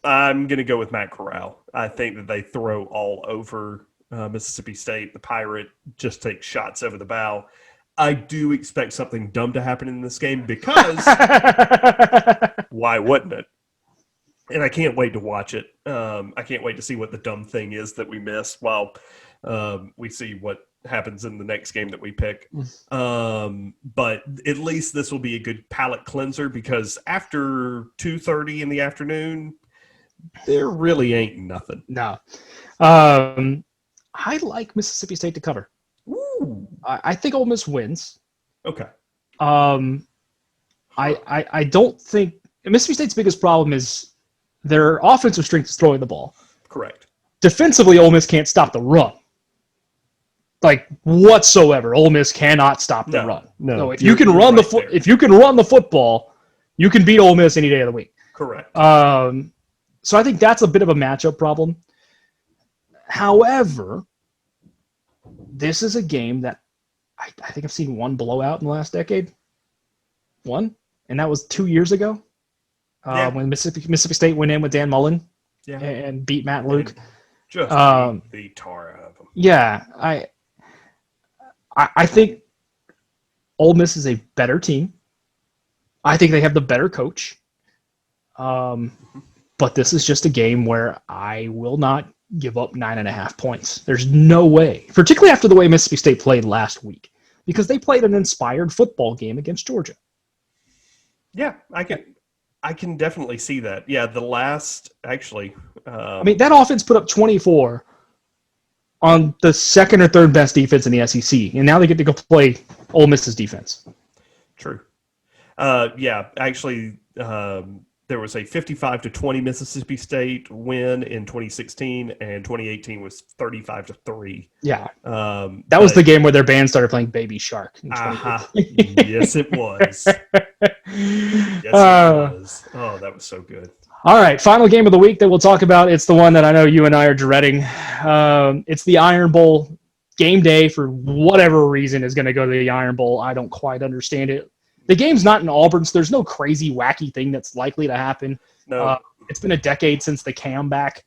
I'm going to go with Matt Corral. I think that they throw all over Mississippi State. The Pirate just takes shots over the bow. I do expect something dumb to happen in this game because why wouldn't it? And I can't wait to watch it. I can't wait to see what the dumb thing is that we missed while we see what happens in the next game that we pick. But at least this will be a good palate cleanser, because after 2:30 in the afternoon, there really ain't nothing. No. I like Mississippi State to cover. Ooh. I think Ole Miss wins. Okay. I don't think Mississippi State's biggest problem is their offensive strength is throwing the ball. Correct. Defensively, Ole Miss can't stop the run. Like whatsoever, Ole Miss cannot stop the run. No, So if you can run if you can run the football, you can beat Ole Miss any day of the week. Correct. So I think that's a bit of a matchup problem. However, this is a game that I think I've seen one blowout in the last decade. One, and that was 2 years ago when Mississippi State went in with Dan Mullen and beat Matt Luke. Just beat the tar out of them. Yeah, I think Ole Miss is a better team. I think they have the better coach. But this is just a game where I will not give up 9.5 points. There's no way, particularly after the way Mississippi State played last week, because they played an inspired football game against Georgia. Yeah, I can definitely see that. Yeah, the last actually. I mean, that offense put up 24 on the second or third best defense in the SEC, and now they get to go play Ole Miss's defense. True. Yeah, actually, there was a 55-20 Mississippi State win in 2016, and 2018 was 35-3. Yeah, that was the game where their band started playing Baby Shark. Yes, it was. Yes, it was. Oh, that was so good. All right, final game of the week that we'll talk about. It's the one that I know you and I are dreading. It's the Iron Bowl. Game day, for whatever reason, is going to go to the Iron Bowl. I don't quite understand it. The game's not in Auburn, so there's no crazy, wacky thing that's likely to happen. No. It's been a decade since the comeback,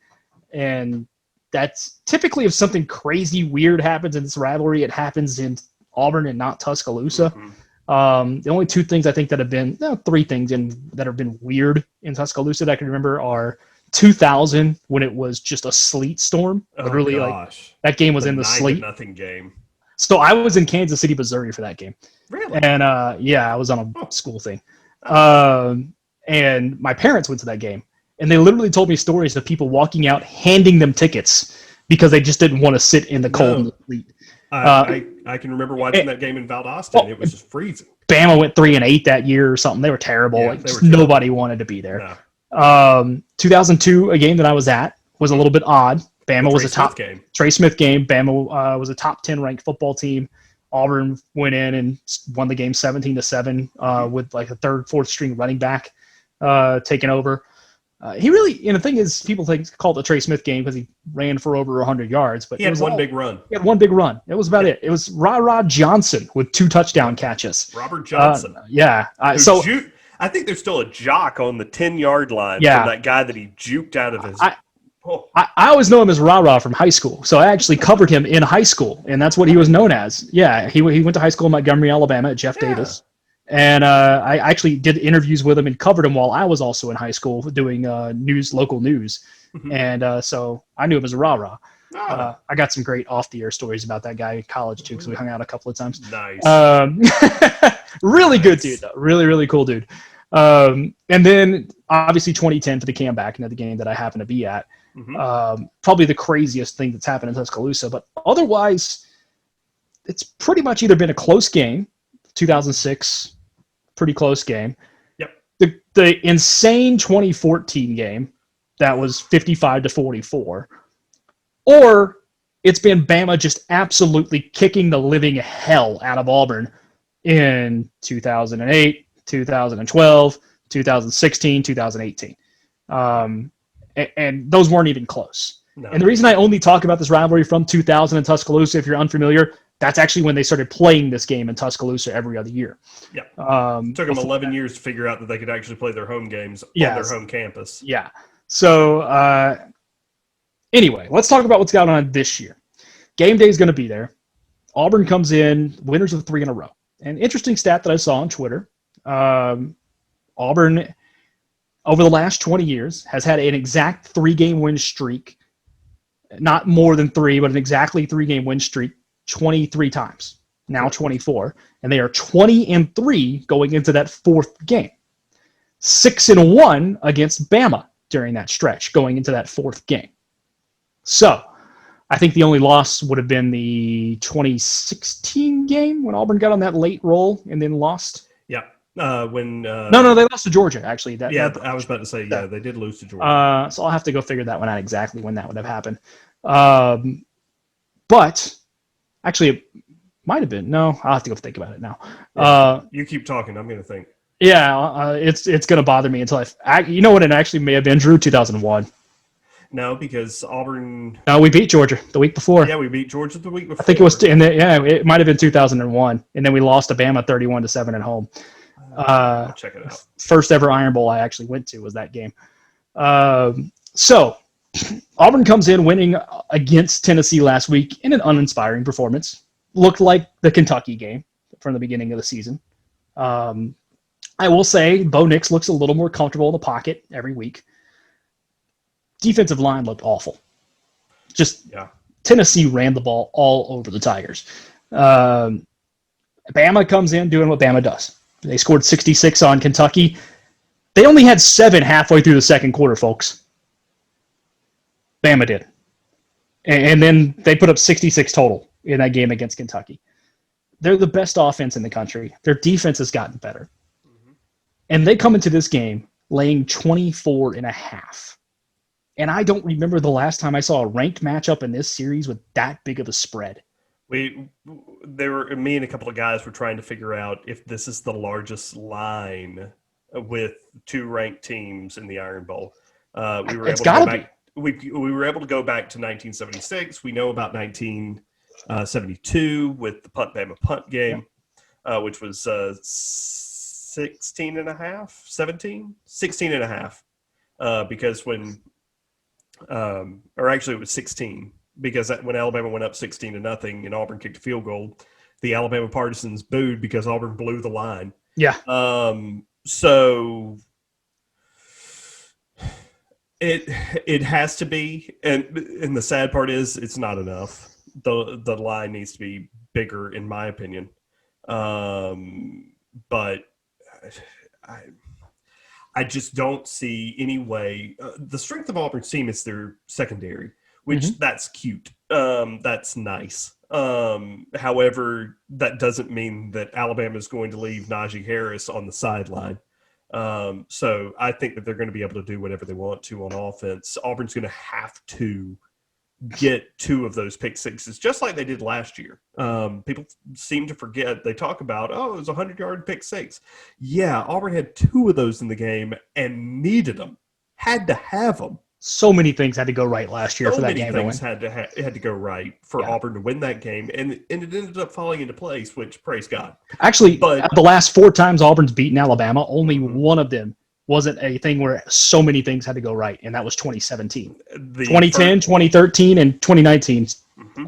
and that's typically if something crazy, weird happens in this rivalry, it happens in Auburn and not Tuscaloosa. Mm-hmm. The only two things I think that have been, three things that have been weird in Tuscaloosa that I can remember are 2000 when it was just a sleet storm. Literally, like that game was in the sleet. 9-0 game. So I was in Kansas City, Missouri for that game. Really? And I was on a school thing. And my parents went to that game, and they literally told me stories of people walking out, handing them tickets because they just didn't want to sit in the cold and the sleet. I can remember watching that game in Valdosta. It was just freezing. Bama went 3-8 that year or something. They were terrible. Yeah, nobody wanted to be there. No. 2002, a game that I was at, was a little bit odd. Bama was a top game. Trey Smith game. Bama was a top 10 ranked football team. Auburn went in and won the game 17-7 with like a third, fourth string running back taking over. He really, the thing is, people call it the Trey Smith game because he ran for over 100 yards. But he had one big run. He had one big run. It was about it. It was Ra Johnson with 2 touchdown catches. Robert Johnson. I think there's still a jock on the 10-yard line from that guy that he juked out of his. I always know him as Ra from high school, so I actually covered him in high school, and that's what he was known as. Yeah, he went to high school in Montgomery, Alabama, at Jeff Davis, and I actually did interviews with him and covered him while I was also in high school doing local news, and so I knew him as Ra. I got some great off-the-air stories about that guy in college too, because we hung out a couple of times. Nice. Really good dude, though. Really, really cool dude. And then obviously 2010 for the comeback, another game that I happen to be at. Probably the craziest thing that's happened in Tuscaloosa, but otherwise it's pretty much either been a close game, 2006, pretty close game. Yep. The insane 2014 game that was 55-44, or it's been Bama just absolutely kicking the living hell out of Auburn in 2008, 2012, 2016, 2018. And those weren't even close. No. And the reason I only talk about this rivalry from 2000 in Tuscaloosa, if you're unfamiliar, that's actually when they started playing this game in Tuscaloosa every other year. Yeah. Took them 11 years to figure out that they could actually play their home games on their home campus. Yeah. So anyway, let's talk about what's going on this year. Game day is going to be there. Auburn comes in, winners of 3 in a row. An interesting stat that I saw on Twitter, Auburn over the last 20 years, has had an exact 3-game win streak, not more than 3, but an exactly 3-game win streak 23 times, now 24. And they are 20-3 going into that 4th game. 6-1 against Bama during that stretch going into that 4th game. So I think the only loss would have been the 2016 game when Auburn got on that late roll and then lost. Yeah. No, they lost to Georgia, actually. I was about to say, they did lose to Georgia. So I'll have to go figure that one out exactly when that would have happened. But actually, it might have been. No, I'll have to go think about it now. You keep talking. I'm going to think. Yeah, it's going to bother me until you know what it actually may have been, Drew? 2001. No, because Auburn. No, we beat Georgia the week before. Yeah, we beat Georgia the week before. I think it was. It might have been 2001, and then we lost to Bama 31-7 at home. Check it out. First ever Iron Bowl I actually went to was that game. So Auburn comes in winning against Tennessee last week in an uninspiring performance. Looked like the Kentucky game from the beginning of the season. I will say Bo Nix looks a little more comfortable in the pocket every week. Defensive line looked awful. Tennessee ran the ball all over the Tigers. Bama comes in doing what Bama does. They scored 66 on Kentucky. They only had 7 halfway through the second quarter, folks. Bama did. And then they put up 66 total in that game against Kentucky. They're the best offense in the country. Their defense has gotten better. Mm-hmm. And they come into this game laying 24.5. And I don't remember the last time I saw a ranked matchup in this series with that big of a spread. Me and a couple of guys were trying to figure out if this is the largest line with 2 ranked teams in the Iron Bowl. We were able to go back to 1976. We know about 1972 with the Bama punt game, which was 16 and a half, because when or actually it was 16. Because when Alabama went up 16-0 and Auburn kicked a field goal, the Alabama partisans booed because Auburn blew the line. Yeah. So it has to be, and the sad part is it's not enough. The line needs to be bigger, in my opinion. But I just don't see any way. The strength of Auburn's team is their secondary. Which that's cute. That's nice. However, that doesn't mean that Alabama is going to leave Najee Harris on the sideline. So I think that they're going to be able to do whatever they want to on offense. Auburn's going to have to get 2 of those pick sixes, just like they did last year. People seem to forget. They talk about, it was a 100-yard pick six. Yeah, Auburn had 2 of those in the game and needed them. Had to have them. So many things had to go right last year for that game. So many things had to go right for Auburn to win that game, and it ended up falling into place, which, praise God. Actually, the last 4 times Auburn's beaten Alabama, only one of them wasn't a thing where so many things had to go right, and that was 2017. 2010, 2013, and 2019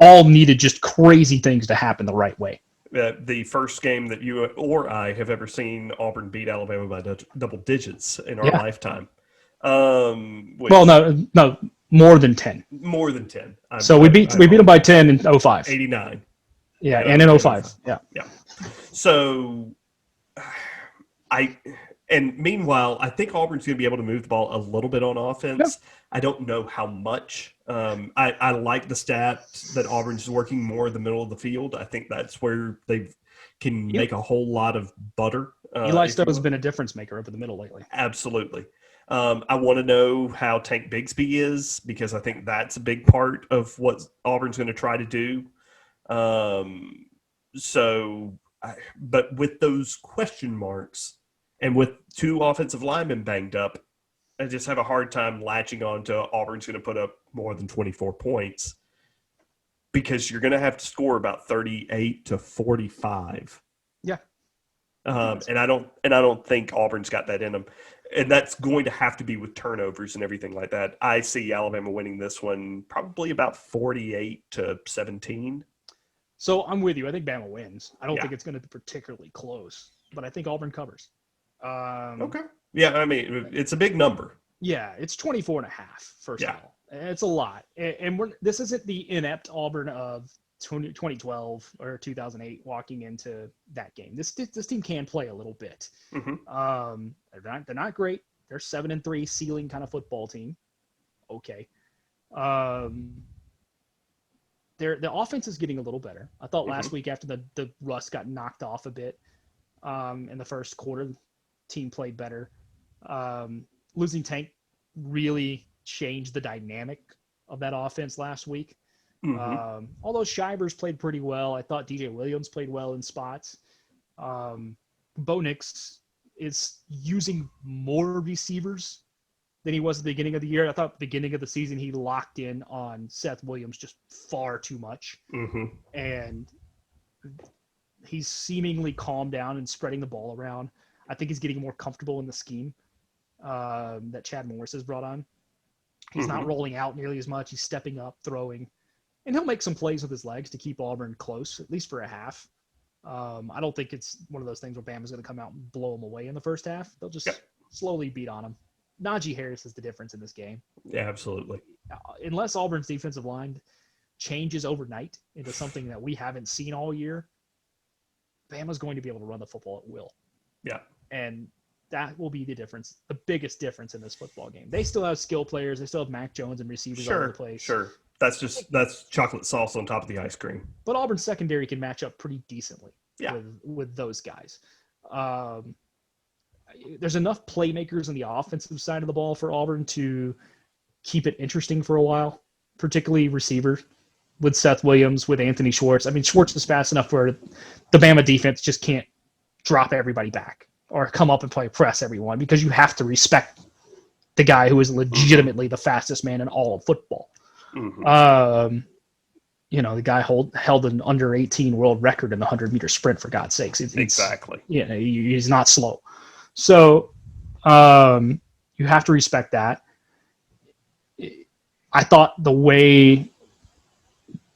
all needed just crazy things to happen the right way. The first game that you or I have ever seen Auburn beat Alabama by double digits in our lifetime. No, more than 10. More than 10. We beat them by 10 in 05. 89. Yeah, and in 05. Yeah. So meanwhile, I think Auburn's going to be able to move the ball a little bit on offense. Yeah. I don't know how much. I like the stat that Auburn's working more in the middle of the field. I think that's where they can make a whole lot of butter. Eli Stowe's been a difference maker up in the middle lately. Absolutely. I want to know how Tank Bigsby is, because I think that's a big part of what Auburn's going to try to do. But with those question marks and with 2 offensive linemen banged up, I just have a hard time latching on to Auburn's going to put up more than 24 points, because you're going to have to score about 38 to 45. Yeah. And I don't think Auburn's got that in them. And that's going to have to be with turnovers and everything like that. I see Alabama winning this one probably about 48-17. So I'm with you. I think Bama wins. I don't think it's going to be particularly close, but I think Auburn covers. Okay. Yeah, I mean, it's a big number. Yeah, it's 24 and a half, first Yeah. of all. It's a lot. And this isn't the inept Auburn of 2012 or 2008 walking into that game. This team can play a little bit. Mm-hmm. They're not great. They're 7-3 ceiling kind of football team. Okay. The offense is getting a little better. I thought last week after the rust got knocked off a bit in the first quarter, the team played better. Losing Tank really changed the dynamic of that offense last week. Although Shivers played pretty well, I thought DJ Williams played well in spots. Bo Nix is using more receivers than he was at the beginning of the year. I thought at the beginning of the season he locked in on Seth Williams just far too much. And he's seemingly calmed down and spreading the ball around. I think he's getting more comfortable in the scheme that Chad Morris has brought on. He's not rolling out nearly as much. He's stepping up, throwing. And he'll make some plays with his legs to keep Auburn close, at least for a half. I don't think it's one of those things where Bama's going to come out and blow them away in the first half. They'll just slowly beat on them. Najee Harris is the difference in this game. Yeah, absolutely. Unless Auburn's defensive line changes overnight into something that we haven't seen all year, Bama's going to be able to run the football at will. Yeah. And that will be the difference, the biggest difference in this football game. They still have skill players. They still have Mac Jones and receivers all over the place. Sure. That's chocolate sauce on top of the ice cream. But Auburn's secondary can match up pretty decently Yeah. with those guys. There's enough playmakers on the offensive side of the ball for Auburn to keep it interesting for a while, particularly receiver with Seth Williams, with Anthony Schwartz. I mean, Schwartz is fast enough where the Bama defense just can't drop everybody back or come up and play press everyone, because you have to respect the guy who is legitimately the fastest man in all of football. The guy held an under 18 world record in the 100-meter sprint, for God's sakes. Exactly. Yeah, he's not slow. So you have to respect that. I thought the way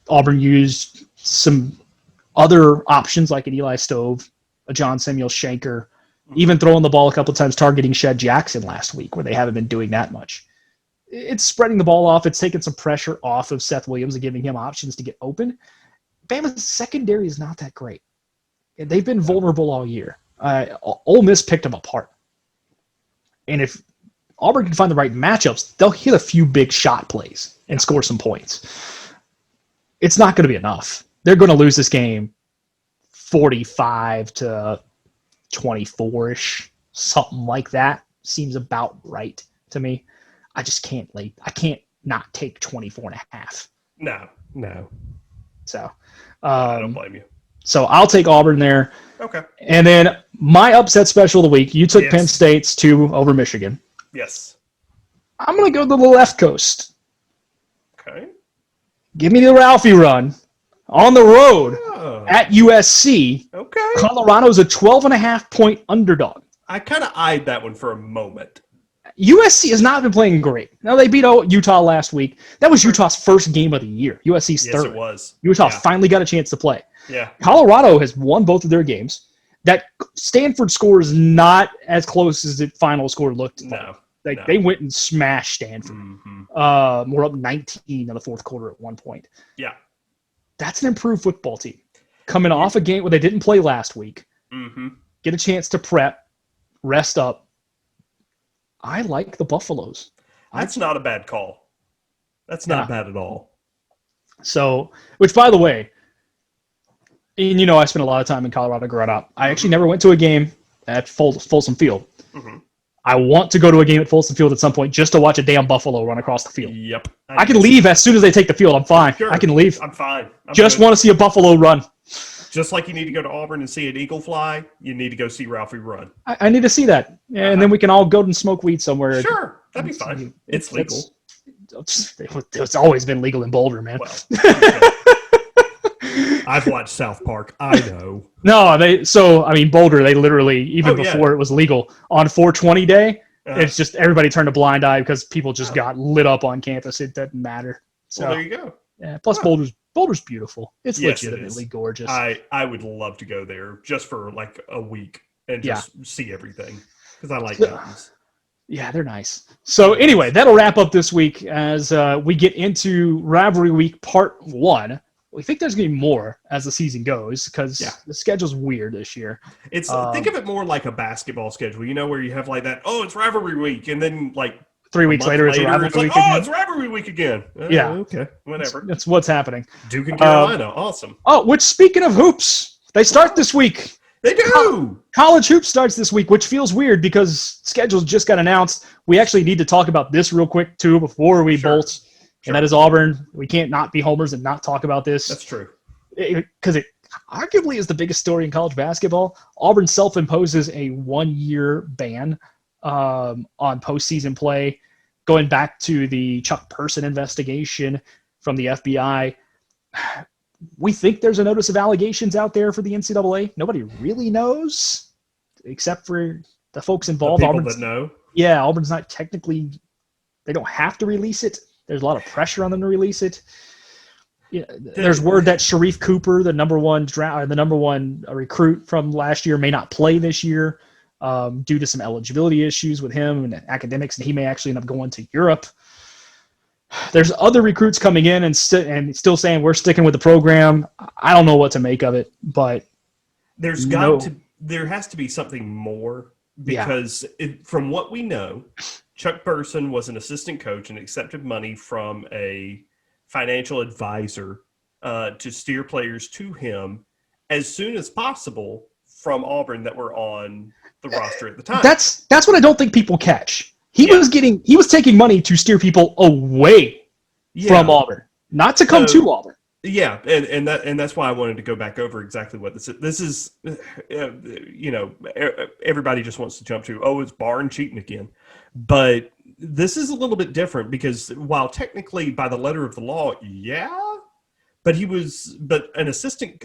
Auburn used some other options like an Eli Stove, a John Samuel Shanker, even throwing the ball a couple of times, targeting Shed Jackson last week, where they haven't been doing that much. It's spreading the ball off. It's taking some pressure off of Seth Williams and giving him options to get open. Bama's secondary is not that great. They've been vulnerable all year. Ole Miss picked them apart. And if Auburn can find the right matchups, they'll hit a few big shot plays and score some points. It's not going to be enough. They're going to lose this game 45 to 24-ish, something like that. Seems about right to me. I just can't I can't not take 24 and a half. No. So I don't blame you. So I'll take Auburn there. Okay. And then my upset special of the week, you took Penn State's 2 over Michigan. Yes. I'm going to go to the left coast. Okay. Give me the Ralphie run on the road at USC. Okay. Colorado's a 12.5-point underdog. I kind of eyed that one for a moment. USC has not been playing great. Now, they beat Utah last week. That was Utah's first game of the year. USC's third. Yes, it was. Utah finally got a chance to play. Yeah. Colorado has won both of their games. That Stanford score is not as close as the final score looked. No. They went and smashed Stanford. We're up 19 in the fourth quarter at one point. Yeah. That's an improved football team. Coming off a game where they didn't play last week. Get a chance to prep, rest up. I like the Buffaloes. That's not a bad call. That's not bad at all. So, which, by the way, and I spent a lot of time in Colorado growing up. I actually never went to a game at Folsom Field. I want to go to a game at Folsom Field at some point just to watch a damn Buffalo run across the field. Yep. I can leave as soon as they take the field. I'm fine. Sure. I can leave. I'm fine. Just want to see a Buffalo run. Just like you need to go to Auburn and see an eagle fly, you need to go see Ralphie run. I need to see that. And then we can all go and smoke weed somewhere. Sure. That'd be fine. It's legal. It's always been legal in Boulder, man. Well, I've watched South Park. I know. No, Boulder, they literally, even before it was legal, on 420 day, it's just everybody turned a blind eye because people just got lit up on campus. It doesn't matter. So there you go. Yeah. Plus, Boulder's beautiful. It's legitimately gorgeous. I would love to go there just for like a week and just see everything. because I like mountains. Yeah, they're nice. So anyway, that'll wrap up this week as we get into Rivalry Week Part 1. We think there's going to be more as the season goes because the schedule's weird this year. It's think of it more like a basketball schedule, where you have like that, it's Rivalry Week, and then like 3 weeks later it's Rivalry Week again. It's Rivalry Week again. Yeah. Okay, whatever. That's what's happening. Duke and Carolina, awesome. Oh, which speaking of hoops, they start this week. They do. College hoops starts this week, which feels weird because schedules just got announced. We actually need to talk about this real quick, too, before we bolt. And that is Auburn. We can't not be homers and not talk about this. That's true. Because it arguably is the biggest story in college basketball. Auburn self-imposes a 1-year ban on postseason play, going back to the Chuck Person investigation from the FBI. We think there's a notice of allegations out there for the NCAA. Nobody really knows, except for the folks involved. The people that know. Yeah, Auburn's not technically – they don't have to release it. There's a lot of pressure on them to release it. Yeah, there's word that Sharif Cooper, the number one recruit from last year, may not play this year due to some eligibility issues with him and academics, and he may actually end up going to Europe. There's other recruits coming in and still saying we're sticking with the program. I don't know what to make of it, but there has to be something more because from what we know, Chuck Person was an assistant coach and accepted money from a financial advisor to steer players to him as soon as possible from Auburn that were on the roster at the time. That's what I don't think people catch. He was taking money to steer people away from Auburn, not to come to Auburn. Yeah, and that's why I wanted to go back over exactly what this is. This is, everybody just wants to jump to, it's Barn cheating again. But this is a little bit different because while technically by the letter of the law, but an assistant,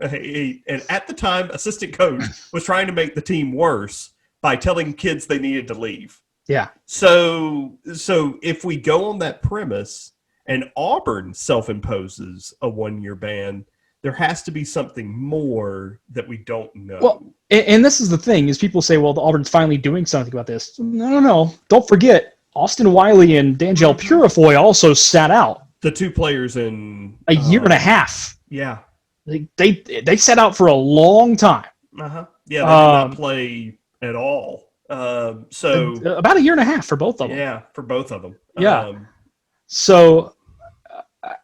and at the time, assistant coach was trying to make the team worse by telling kids they needed to leave. Yeah. So if we go on that premise and Auburn self-imposes a 1-year ban, there has to be something more that we don't know. Well, and this is the thing, is people say, well, the Auburn's finally doing something about this. No. Don't forget, Austin Wiley and D'Angelo Purifoy also sat out. The two players in a year and a half. Yeah. They sat out for a long time. Uh-huh. Yeah, they did not play at all. So about a year and a half for both of them. Yeah, for both of them. Yeah. So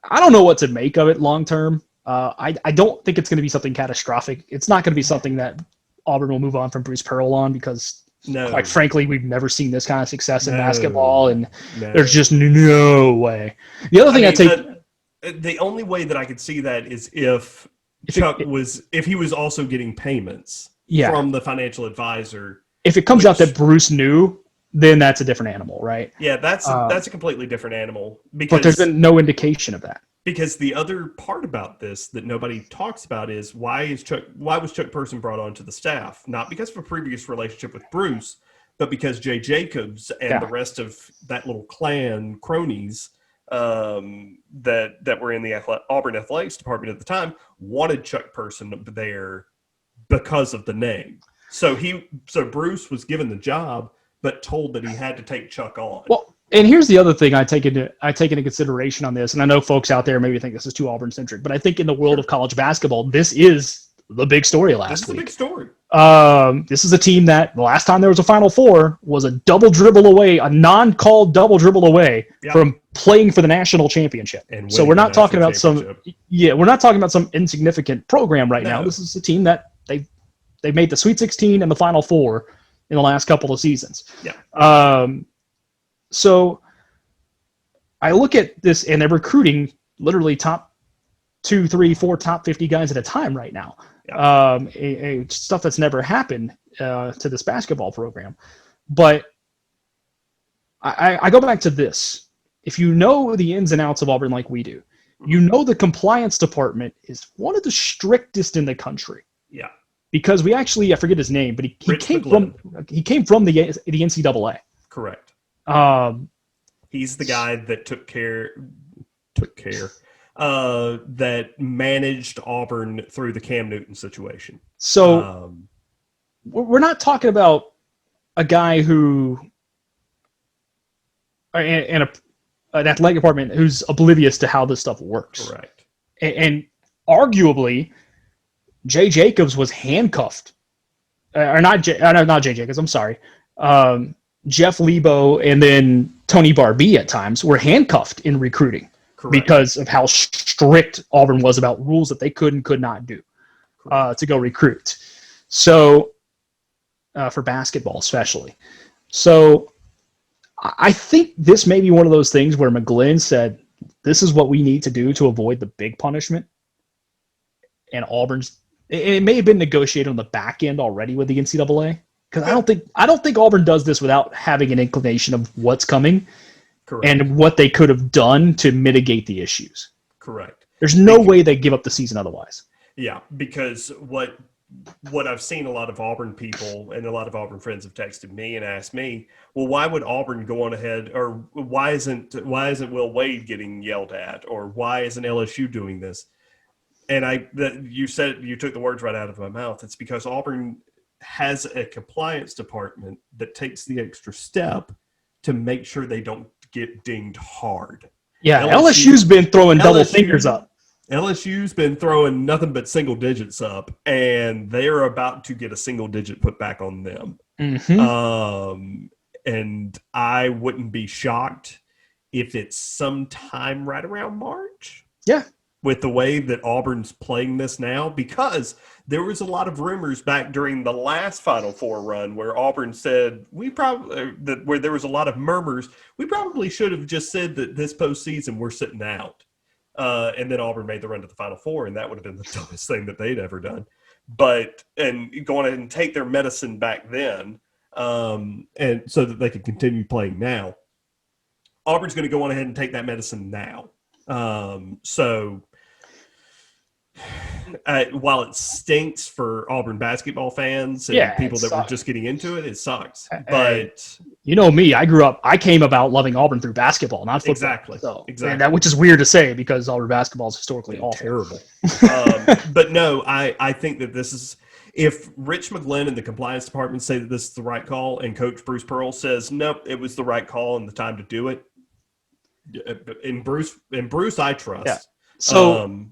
I don't know what to make of it long term. I don't think it's going to be something catastrophic. It's not going to be something that Auburn will move on from Bruce Pearl on because, quite frankly, we've never seen this kind of success in basketball, and there's just no way. The other thing the only way that I could see that is if he was also getting payments from the financial advisor. If it comes out that Bruce knew, then that's a different animal, right? Yeah, that's a completely different animal. But there's been no indication of that. Because the other part about this that nobody talks about is why was Chuck Person brought onto the staff? Not because of a previous relationship with Bruce, but because Jay Jacobs and the rest of that little clan cronies that were in the Auburn athletics department at the time wanted Chuck Person there because of the name. So Bruce was given the job, but told that he had to take Chuck on. Well, and here's the other thing I take into consideration on this, and I know folks out there maybe think this is too Auburn centric, but I think in the world of college basketball, this is the big story last week. This is the big story. This is a team that the last time there was a Final Four was a non-called double dribble away from playing for the national championship. So we're not talking about some insignificant program right now. This is a team that they've made the Sweet 16 and the Final Four in the last couple of seasons. Yeah. So I look at this, and they're recruiting literally top 2, 3, 4, top 50 guys at a time right now. Yeah. Stuff that's never happened to this basketball program. But I go back to this. If you know the ins and outs of Auburn like we do, you know the compliance department is one of the strictest in the country. Yeah. Because we actually, I forget his name, but he came from the NCAA. Correct. He's the guy that took care that managed Auburn through the Cam Newton situation. So we're not talking about a guy who and an athletic department who's oblivious to how this stuff works. Correct. And arguably, Jay Jacobs was handcuffed, or not Jay Jacobs. I'm sorry, Jeff Lebo and then Tony Barbee at times were handcuffed in recruiting. Correct. Because of how strict Auburn was about rules that they could and could not do to go recruit. So for basketball, especially. So I think this may be one of those things where McGlynn said, this is what we need to do to avoid the big punishment. And it may have been negotiated on the back end already with the NCAA. Because I don't think Auburn does this without having an inclination of what's coming. Correct. And what they could have done to mitigate the issues. Correct. There's no way they give up the season otherwise. Yeah, because what I've seen a lot of Auburn people and a lot of Auburn friends have texted me and asked me, well, why would Auburn go on ahead, or why isn't Will Wade getting yelled at, or why isn't LSU doing this? And you took the words right out of my mouth. It's because Auburn has a compliance department that takes the extra step to make sure they don't get dinged hard. Yeah, LSU's been throwing double fingers up. LSU's been throwing nothing but single digits up, and they're about to get a single digit put back on them. Mm-hmm. And I wouldn't be shocked if it's sometime right around March. Yeah. With the way that Auburn's playing this now, because there was a lot of rumors back during the last Final Four run where Auburn said where there was a lot of murmurs. We probably should have just said that this postseason we're sitting out, and then Auburn made the run to the Final Four, and that would have been the dumbest thing that they'd ever done. And go on ahead and take their medicine back then, and so that they could continue playing now. Auburn's going to go on ahead and take that medicine now. So. While it stinks for Auburn basketball fans and people that were just getting into it, it sucks. But you know me, I came about loving Auburn through basketball, not football. Exactly. So, exactly. Which is weird to say because Auburn basketball is historically awful. Terrible. But no, I think that this is, if Rich McGlynn and the compliance department say that this is the right call, and Coach Bruce Pearl says, nope, it was the right call and the time to do it. And Bruce, I trust. Yeah. So.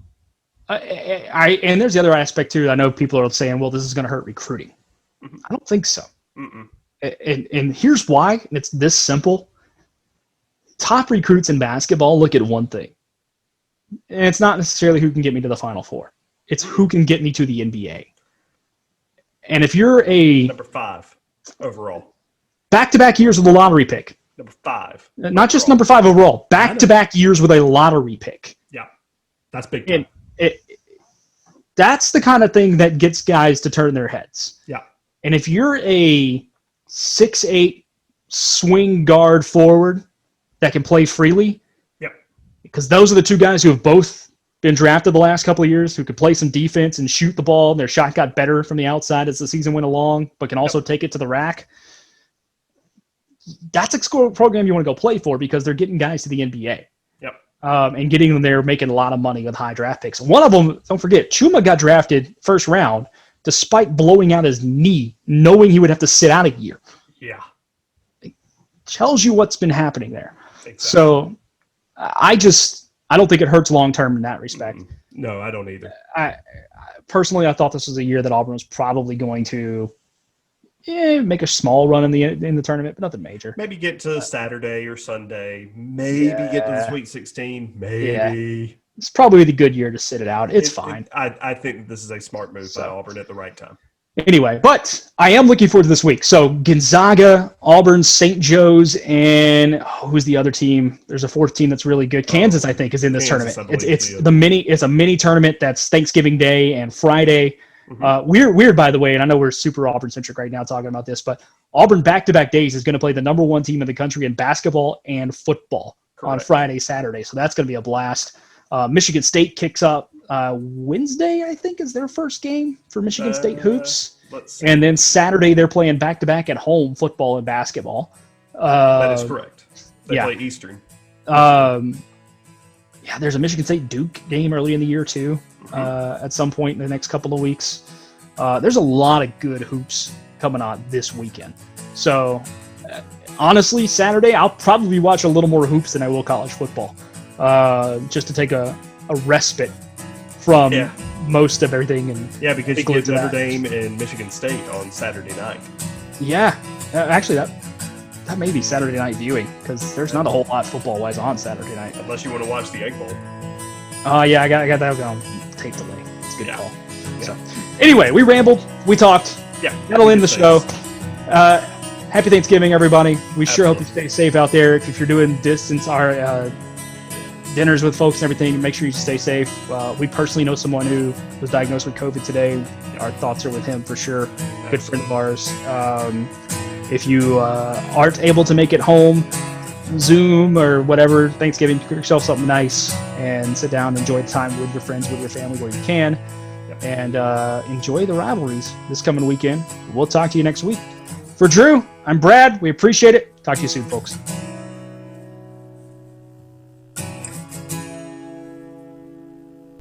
And there's the other aspect too. I know people are saying, well, this is going to hurt recruiting. Mm-hmm. I don't think so. And here's why. And it's this simple. Top recruits in basketball look at one thing. And it's not necessarily who can get me to the Final Four. It's who can get me to the NBA. And if you're number 5 overall. Back-to-back years with a lottery pick. Number 5. Not just number 5 overall. Back-to-back years with a lottery pick. Yeah. That's big time. That's the kind of thing that gets guys to turn their heads. Yeah. And if you're a 6'8" swing guard forward that can play freely, because those are the two guys who have both been drafted the last couple of years, who could play some defense and shoot the ball, and their shot got better from the outside as the season went along, but can also take it to the rack. That's a program you want to go play for because they're getting guys to the NBA. And getting them there, making a lot of money with high draft picks. One of them, don't forget, Chuma got drafted first round despite blowing out his knee, knowing he would have to sit out a year. Yeah. It tells you what's been happening there. Exactly. So I don't think it hurts long-term in that respect. No, I don't either. Personally, I thought this was a year that Auburn was probably going to make a small run in the tournament, but nothing major. Maybe get to Saturday or Sunday. Maybe get to the Sweet 16. Maybe. Yeah. It's probably the good year to sit it out. It's fine. I think this is a smart move by Auburn at the right time. Anyway, but I am looking forward to this week. So Gonzaga, Auburn, St. Joe's, and who's the other team? There's a fourth team that's really good. Kansas, I think, is in this tournament. It's a mini tournament that's Thanksgiving Day and Friday. Weird, by the way, and I know we're super Auburn-centric right now talking about this, but Auburn back-to-back days is going to play the number 1 team in the country in basketball and football on Friday, Saturday. So that's going to be a blast. Michigan State kicks up Wednesday, I think, is their first game for Michigan State hoops. And then Saturday they're playing back-to-back at home football and basketball. That is correct. They play Eastern. There's a Michigan State Duke game early in the year too. At some point in the next couple of weeks. There's a lot of good hoops coming on this weekend. So, honestly, Saturday I'll probably watch a little more hoops than I will college football, just to take a respite from most of everything. And because you get Notre Dame and Michigan State on Saturday night. Yeah, actually that may be Saturday night viewing, because there's not a whole lot football-wise on Saturday night. Unless you want to watch the Egg Bowl. Yeah, I got that on tape delay. It's a good call. So, anyway, we rambled, we talked. Yeah, that'll end the show. Happy Thanksgiving, everybody. We sure hope you stay safe out there. If you're doing dinners with folks and everything, make sure you stay safe. We personally know someone who was diagnosed with COVID today. Our thoughts are with him for sure. Good friend of ours. If you aren't able to make it home, Zoom or whatever, Thanksgiving, cook yourself something nice and sit down and enjoy the time with your friends, with your family where you can, and enjoy the rivalries this coming weekend. We'll talk to you next week. For Drew, I'm Brad. We appreciate it. Talk to you soon, folks.